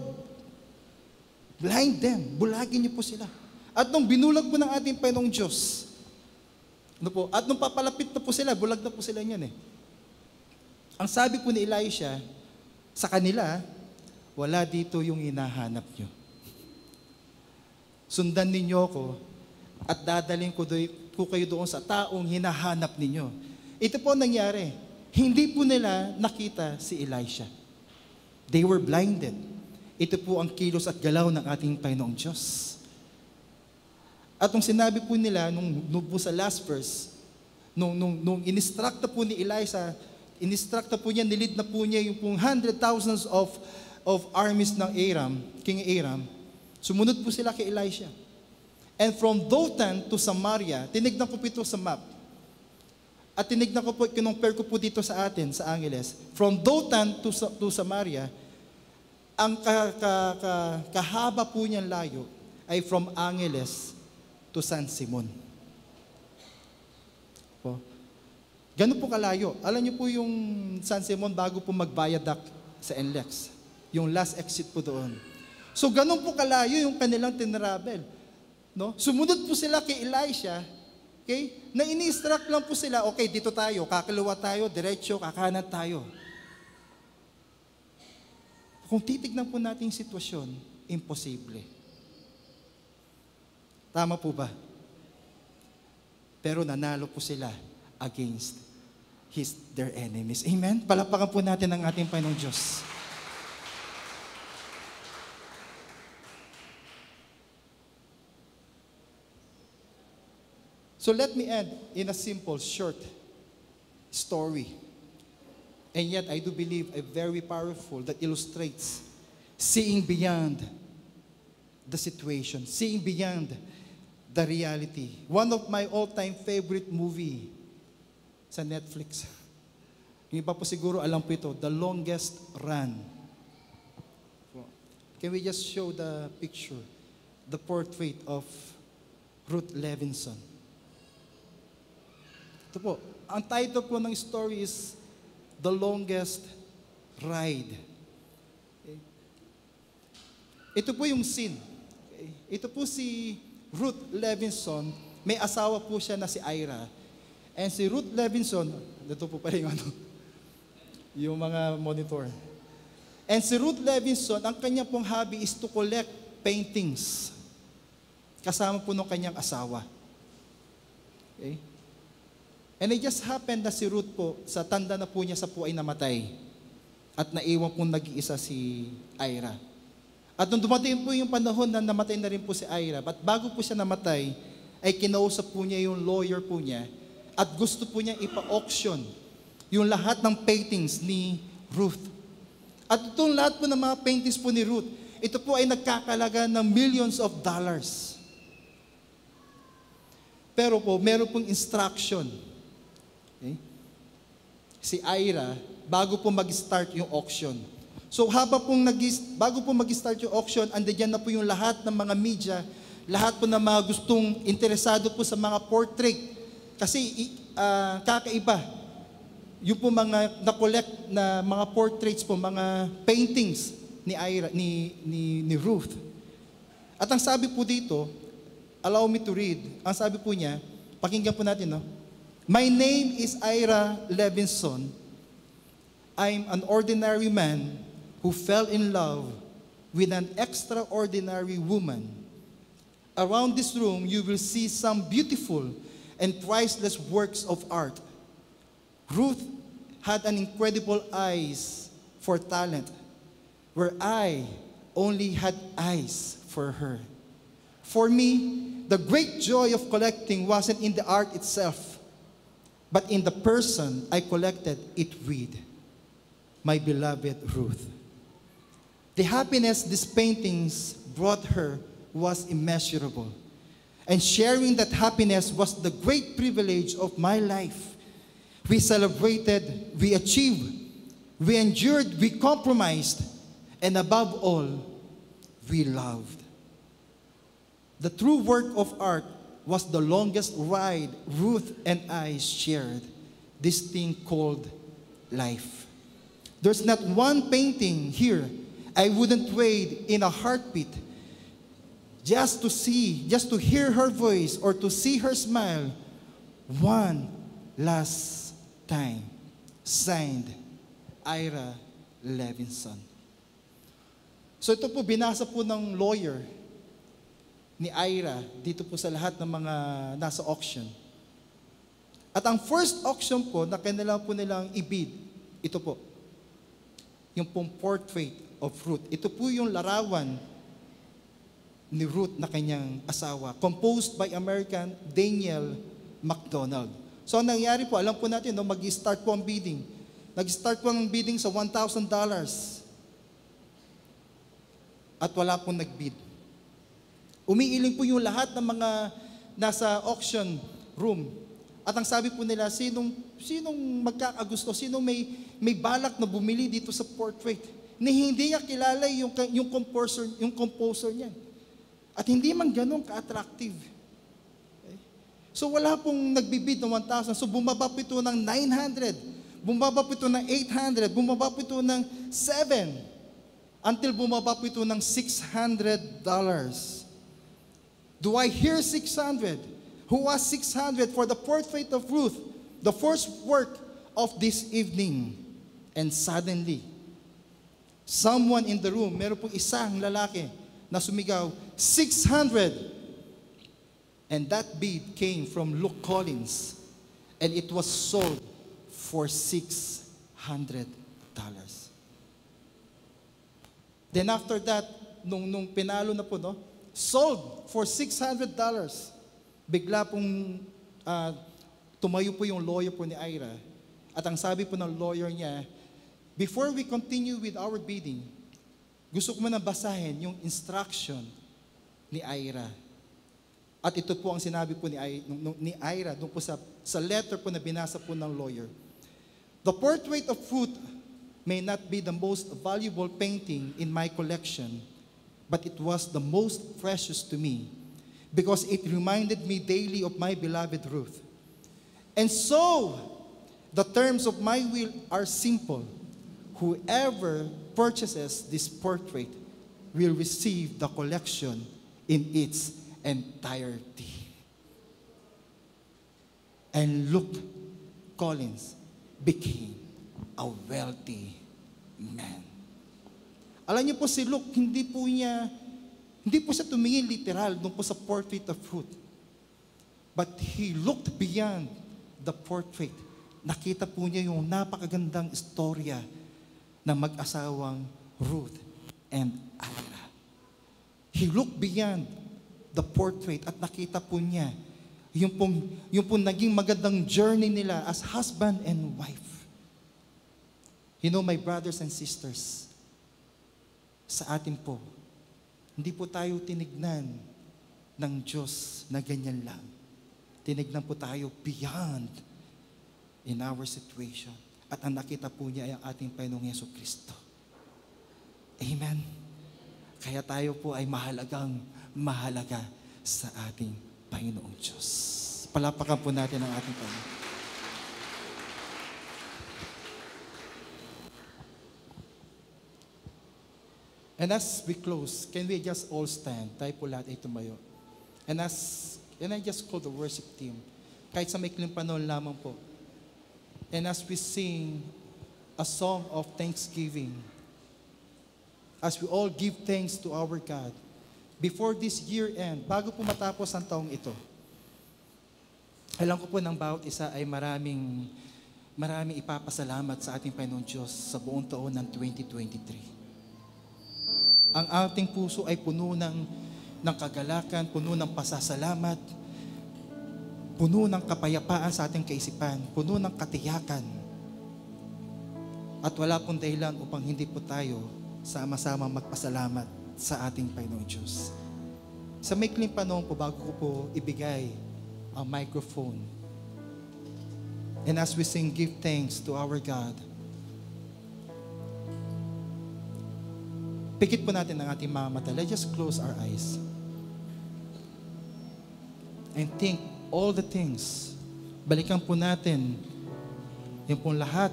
S5: blind them, bulagin niyo po sila. At nung binulag po ng ating Panginoong Diyos, ano po? At nung papalapit na po sila, bulag na po sila niyan eh. Ang sabi po ni Elisha, sa kanila, wala dito yung hinahanap niyo. Sundan ninyo ako, at dadalhin ko kayo doon sa taong hinahanap ninyo. Ito po nangyari. Hindi po nila nakita si Elisha. They were blinded. Ito po ang kilos at galaw ng ating Panginoong Diyos. At nung sinabi po nila, nung po sa last verse, nung in-instruct na po ni Elisha, in-instruct na po niya, nilid na po niya yung pong 100,000s of armies ng Aram, King Aram, sumunod po sila kay Elisha. And from Dothan to Samaria, tinignan ko po ito sa map. At tinignan ko po, kinumpare ko po dito sa atin, sa Angeles. From Dothan to Samaria, ang kahaba po niyang layo ay from Angeles to San Simon. Po. Ganun po kalayo. Alam niyo po yung San Simon bago po mag-viaduct sa NLEX. Yung last exit po doon. So ganun po kalayo yung kanilang tinravel. No? Sumunod po sila kay Elisha. Okay? Na ini-instruct lang po sila, okay, dito tayo, kakaliwa tayo, diretso, kakanan tayo. Kung titignan po natin yung sitwasyon, imposible. Tama po ba? Pero nanalo po sila against their enemies. Amen? Palapakan po natin ang ating Panginoong Diyos. So let me end in a simple, short story. And yet, I do believe a very powerful that illustrates seeing beyond the situation, seeing beyond the reality. One of my all-time favorite movie sa Netflix. Yung iba po siguro alam po ito, The Longest Run. Can we just show the picture, the portrait of Ruth Levinson? Ito po, ang title po ng story is The Longest Ride. Okay. Ito po yung scene. Okay. Ito po si Ruth Levinson, may asawa po siya na si Ira. And si Ruth Levinson, ito po pala yung yung mga monitor. And si Ruth Levinson, ang kanya pong hobby is to collect paintings. Kasama po ng kanyang asawa. Okay? And it just happened na si Ruth po, sa tanda na po niya sa po ay namatay. At naiwan po nag-iisa si Ira. At nung dumating po yung panahon na namatay na rin po si Ira, at bago po siya namatay, ay kinausap po niya yung lawyer po niya at gusto po niya ipa-auction yung lahat ng paintings ni Ruth. At itong lahat po ng mga paintings po ni Ruth, ito po ay nagkakalaga ng millions of dollars. Pero po, meron pong instruction. Okay? Si Ira, bago po mag-start yung auction. So bago po mag-start yung auction, andiyan na po yung lahat ng mga media, lahat po ng mga gustong interesado po sa mga portrait. Kasi kakaiba. Yung po mga na-collect na mga portraits po, mga paintings ni Ira, ni Ruth. At ang sabi po dito, allow me to read. Ang sabi po niya, pakinggan po natin, no? My name is Ira Levinson. I'm an ordinary man who fell in love with an extraordinary woman. Around this room, you will see some beautiful and priceless works of art. Ruth had an incredible eyes for talent, where I only had eyes for her. For me, the great joy of collecting wasn't in the art itself, but in the person I collected it with, my beloved Ruth. The happiness these paintings brought her was immeasurable. And sharing that happiness was the great privilege of my life. We celebrated, we achieved, we endured, we compromised, and above all, we loved. The true work of art was the longest ride Ruth and I shared, this thing called life. There's not one painting here I wouldn't trade in a heartbeat just to hear her voice or to see her smile one last time. Signed, Ira Levinson. So ito po, binasa po ng lawyer ni Ira dito po sa lahat ng mga nasa auction. At ang first auction po na kailangan po nilang ibid, ito po, yung pong portrait of Ruth. Ito po yung larawan ni Ruth na kanyang asawa, composed by American Daniel MacDonald. So ang nangyari po, alam po natin, no, mag-start po ang bidding. Nag-start po ang bidding sa $1,000. At wala pong nag-bid. Umiiling po yung lahat ng mga nasa auction room. At ang sabi po nila, sinong magkakagusto, sinong may balak na bumili dito sa portrait, na hindi niya kilala yung composer niya. At hindi man ganun ka-attractive. Okay? So wala pong nagbibid ng 1,000. So bumaba po ito ng 900. Bumaba po ito ng 800. Bumaba po ito ng 7. Until bumaba po ito ng $600. Do I hear 600? Who was 600 for the portrait of Ruth, the first work of this evening? And suddenly, someone in the room, meron pong isang lalaki na sumigaw, 600. And that bid came from Luke Collins, and it was sold for $600. Then after that, nung pinalo na po, no, sold for $600. Bigla pong tumayo po yung lawyer po ni Ira. At ang sabi po ng lawyer niya, before we continue with our bidding, gusto ko muna basahin yung instruction ni Ira. At ito po ang sinabi po ni Ira doon po sa letter po na binasa po ng lawyer. The portrait of Ruth may not be the most valuable painting in my collection, but it was the most precious to me because it reminded me daily of my beloved Ruth. And so, the terms of my will are simple. Whoever purchases this portrait will receive the collection in its entirety. And Luke Collins became a wealthy man. Alam niyo po si Luke, hindi po siya tumingin literal doon po sa portrait of Ruth. But he looked beyond the portrait. Nakita po niya yung napakagandang istorya ng mag-asawang Ruth and Ira. He looked beyond the portrait at nakita po niya yung pong naging magandang journey nila as husband and wife. You know, my brothers and sisters, sa atin po, hindi po tayo tinignan ng Diyos na ganyan lang. Tinignan po tayo beyond in our situation. At ang nakita po niya ay ang ating Panginoong Jesucristo. Amen. Kaya tayo po ay mahalaga sa ating Panginoong Diyos. Palapakan po natin ang ating Panginoon. And as we close, can we just all stand? Tayo po lahat ay tumayo. And I just call the worship team. Kahit sa maikling panahon lamang po. And as we sing a song of thanksgiving, as we all give thanks to our God, before this year end, bago po matapos ang taong ito, alam ko po ng bawat isa ay maraming ipapasalamat sa ating Panginoon Diyos sa buong taon ng 2023. Ang ating puso ay puno ng kagalakan, puno ng pasasalamat, puno ng kapayapaan sa ating kaisipan, puno ng katiyakan. At wala pong dahilan upang hindi po tayo sama-sama magpasalamat sa ating Panginoong Diyos. Sa maikling panahon po, bago ko po ibigay ang microphone, and as we sing, give thanks to our God, pikit po natin ang ating mga mata. Let's just close our eyes and think all the things. Balikan po natin yung pong lahat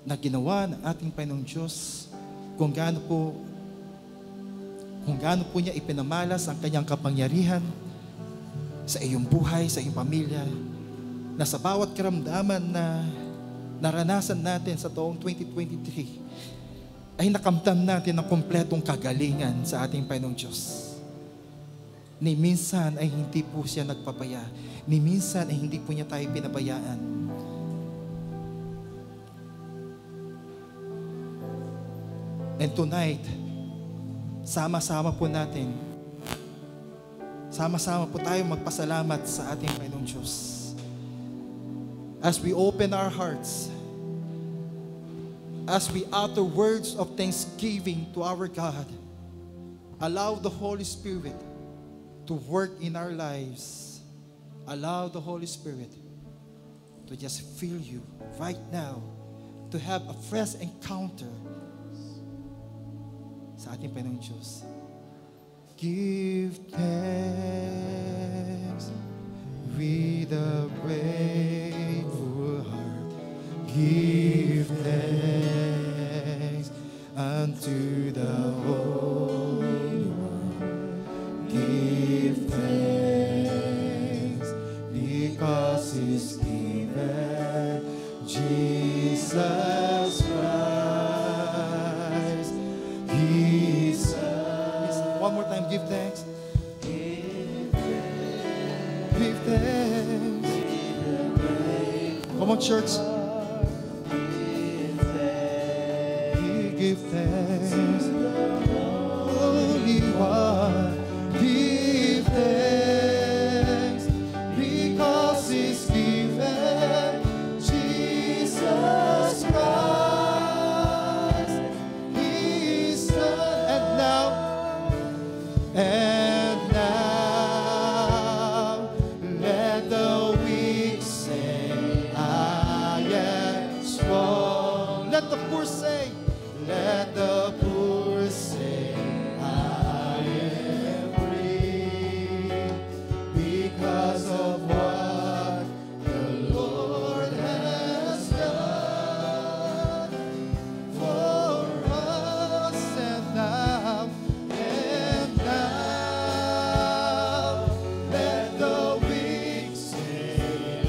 S5: na ginawa ng ating Panginoong Diyos, kung gaano po niya ipinamalas ang kanyang kapangyarihan sa iyong buhay, sa iyong pamilya, na sa bawat karamdaman na naranasan natin sa taong 2023, ay nakamtan natin ang kompletong kagalingan sa ating Panginoong Diyos. Ni minsan ay hindi po siya nagpabaya. Ni minsan ay hindi po niya tayo pinabayaan. And tonight, sama-sama po tayo magpasalamat sa ating Panginoong Diyos. As we open our hearts, as we utter words of thanksgiving to our God, allow the Holy Spirit to work in our lives. allow the Holy Spirit to just fill you right now, to have a fresh encounter sa ating Panginoong Diyos. Give thanks with a grateful heart. Give thanks unto the Holy One. Give thanks because He's given Jesus Christ. He's one more time, give thanks. Give thanks. Come on, church. Give thanks. Holy One. Give thanks because He's given Jesus Christ. His Son. And now, let the weak say, I am strong. Let the poor say, let the poor say, I am free, because of what the Lord has done for us. And now, let the weak say,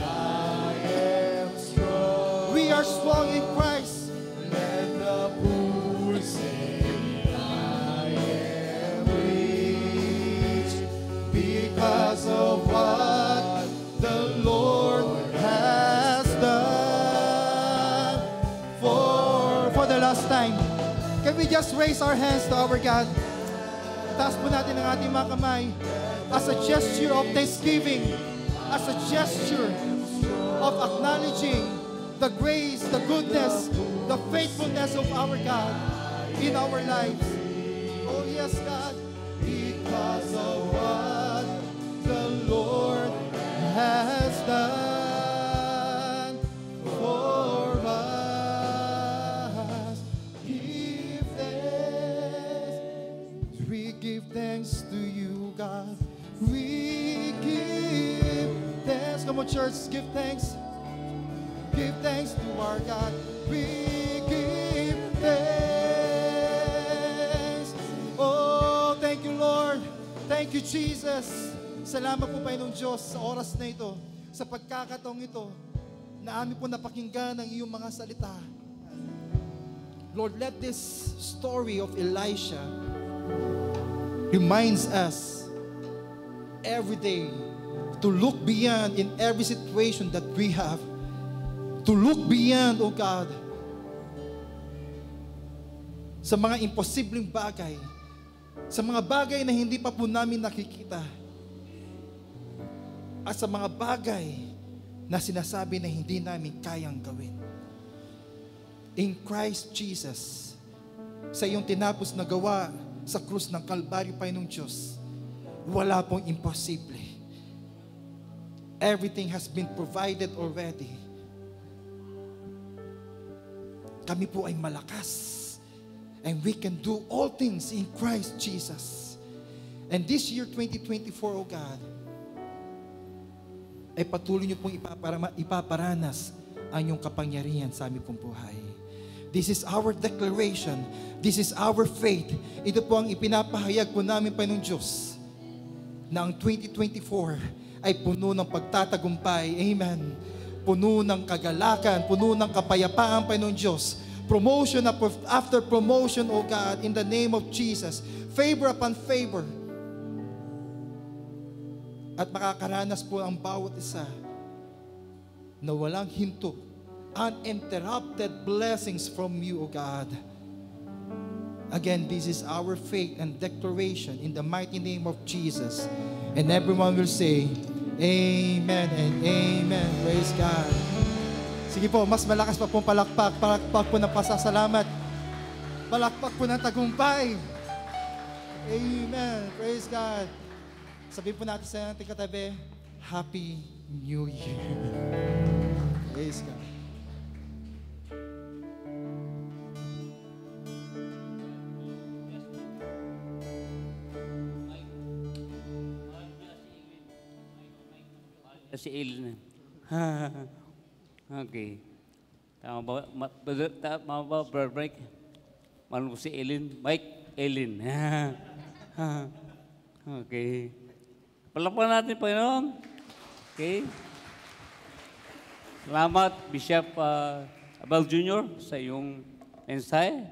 S5: I am strong. We are strong in Christ. Let the poor say, I am rich, because of what the Lord has done for the last time. Can we just raise our hands to our God? Taas po natin ang ating mga kamay as a gesture of thanksgiving, as a gesture of acknowledging the grace, the goodness, the faithfulness of our God in our lives. Oh yes, God, because of what the Lord has done for us. Give thanks. We give thanks to you, God. We give thanks. Come on, church, give thanks. Give thanks to our God. We give thanks. Oh, thank you, Lord. Thank you, Jesus. Salamat po, Panginoong Diyos, sa oras na ito, sa pagkakataong ito, na amin po napakinggan ang iyong mga salita. Lord, let this story of Elisha reminds us every day to look beyond in every situation that we have. To look beyond, oh God, sa mga imposibleng bagay, sa mga bagay na hindi pa po namin nakikita, at sa mga bagay na sinasabi na hindi namin kayang gawin. In Christ Jesus, sa iyong tinapos na gawa sa krus ng Kalbaryo, Panginoong Diyos, wala pong imposible. Everything has been provided already. Kami po ay malakas. And we can do all things in Christ Jesus. And this year, 2024, oh God, ay patuloy niyo pong ipaparanas ang iyong kapangyarihan sa aming pong buhay. This is our declaration. This is our faith. Ito po ang ipinapahayag po namin, Panginoong Diyos, na ang 2024 ay puno ng pagtatagumpay. Amen. Puno ng kagalakan, puno ng kapayapaan, Panginoong Diyos. Promotion after promotion, O God, in the name of Jesus. Favor upon favor. At makakaranas po ang bawat isa na walang hinto, uninterrupted blessings from you, O God. Again, this is our faith and declaration in the mighty name of Jesus. And everyone will say, Amen and Amen. Praise God. Sige po, mas malakas pa pong palakpak. Palakpak po ng pasasalamat. Palakpak po ng tagumpay. Amen. Praise God. Sabihin po natin sa ating katabi, Happy New Year. Praise God.
S6: Si Ellen. Okay. Tama ba? Tama ba, Brother Mike? Manong si Ellen? Mike, Ellen. Okay. Palakpan natin, Panginoon. Okay. Salamat, Bishop Abel Jr. sa iyong mensahe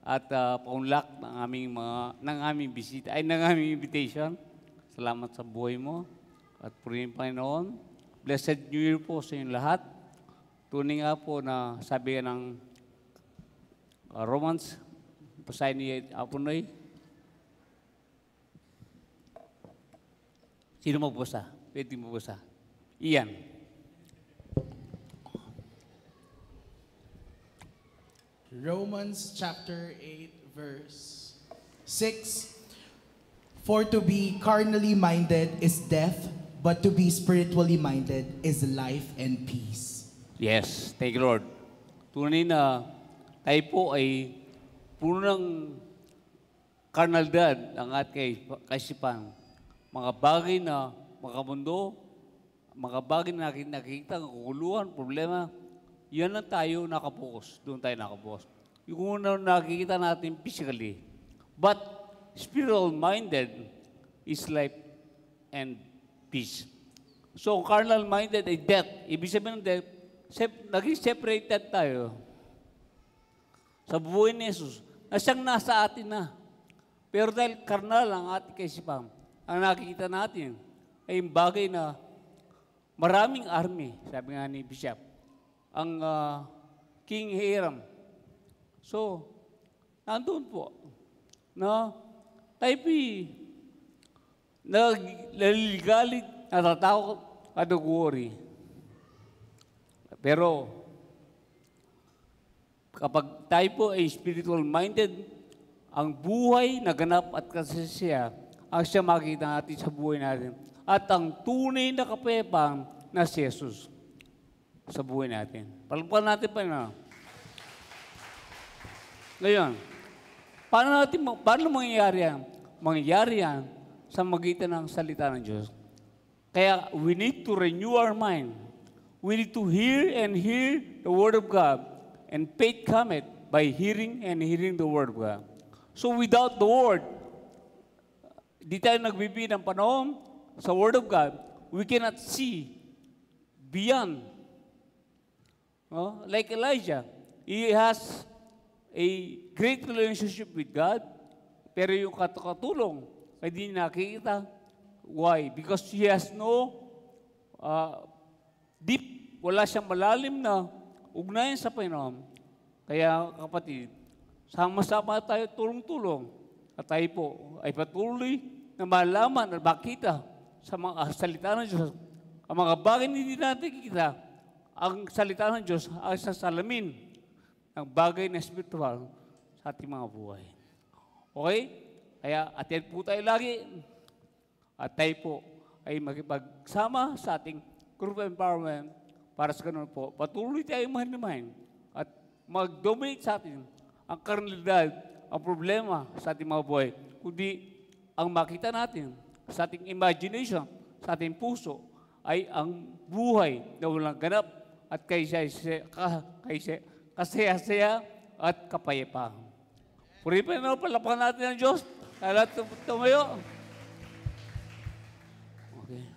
S6: at paunlak ng aming bisita, ng aming invitation. Salamat sa buhay mo. At purihin, Panginoon, Blessed New Year po sa inyong lahat. Tunay nga po na sabi ng Romans, pasahin ni Aponoy. Sino magbasa? Pwede magbasa. Iyan.
S2: Romans chapter 8, verse 6. For to be carnally minded is death, but to be spiritually minded is life and peace.
S6: Yes, thank you, Lord. Tunay na tayo po ay puno ng karnalidad ang ating kaisipan. Mga bagay na makamundo, mga bagay na nakikita, kaguluhan, problema, yan na tayo nakapokus. Doon tayo nakapokus. Yung una nakikita natin physically. But spiritual-minded is life and peace. So, carnal-minded ay death. Ibig sabihin ng death, naging separated tayo sa buhay ni Jesus na siyang nasa atin na. Pero dahil carnal ang ating kaisipan, ang nakikita natin ay yung bagay na maraming army, sabi nga ni Bishop, ang King Hiram. So, nandun po na tayo naliligalig, natatakot, at nag-worry. Pero, kapag tayo po ay spiritual-minded, ang buhay na ganap at kasisiya ang siya makita natin sa buhay natin. At ang tunay na kapayapaan na si Jesus sa buhay natin. Palagpakan natin pa na. Ngayon, paano mangyayari yan? Mangyayari yan sa magitan ng salita ng Diyos. Kaya we need to renew our mind. We need to hear and hear the Word of God. And faith cometh by hearing and hearing the Word of God. So without the Word, di tayo nagbibigay ng panahon sa Word of God, we cannot see beyond. Like Elijah, he has a great relationship with God, pero yung katulong, ay di nakikita. Why? Because he has no deep, wala siyang malalim na ugnayan sa Panginoon. Kaya kapatid, sama-sama tayo tulong-tulong at tayo po ay patuloy na malaman at makita sa mga salita ng Diyos. Ang mga bagay na hindi natin kikita, ang salita ng Diyos ay sa salamin ng bagay na spiritual sa ating mga buhay. Okay? Kaya attend po tayo lagi at tayo po ay makipagsama sa ating group empowerment para sa ganun po. Patuloy tayong mahal at mag-dominate sa atin ang karnalidad, ang problema sa ating mga buhay. Kundi ang makita natin sa ating imagination, sa ating puso, ay ang buhay na walang ganap at kasaya-saya at kapayapaan. Purihin na palapakan natin ang Diyos. Kaya tumayo. Okay.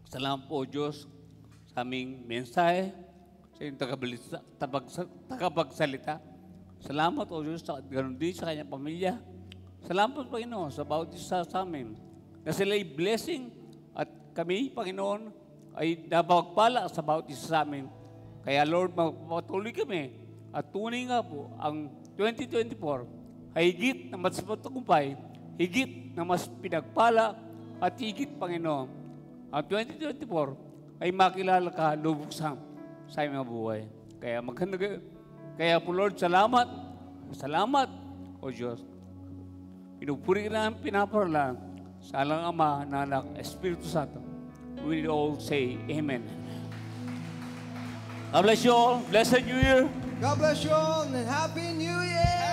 S6: Salamat po, Diyos, sa aming mensahe, sa inyong tagapagsalita. Salamat, O Diyos, sa ganun din sa kanyang pamilya. Salamat, Panginoon, sa bawat isa sa amin, na sila ay blessing at kami, Panginoon, ay napagpala sa bawat isa sa amin. Kaya, Lord, magpatuloy kami at tunay nga po ang 2024 ay higit na mas matagumpay, higit na mas pinagpala at higit, Panginoon. Ang 2024 ay makilala ka lubog sa aming mga buhay. Kaya po, Lord, salamat, o Diyos. pinupuri ka namin, pinaparala sa alang Ama, na Anak, Espiritu Santo. We all say Amen. God bless you all. Blessed New Year.
S1: God bless you all and Happy New Year!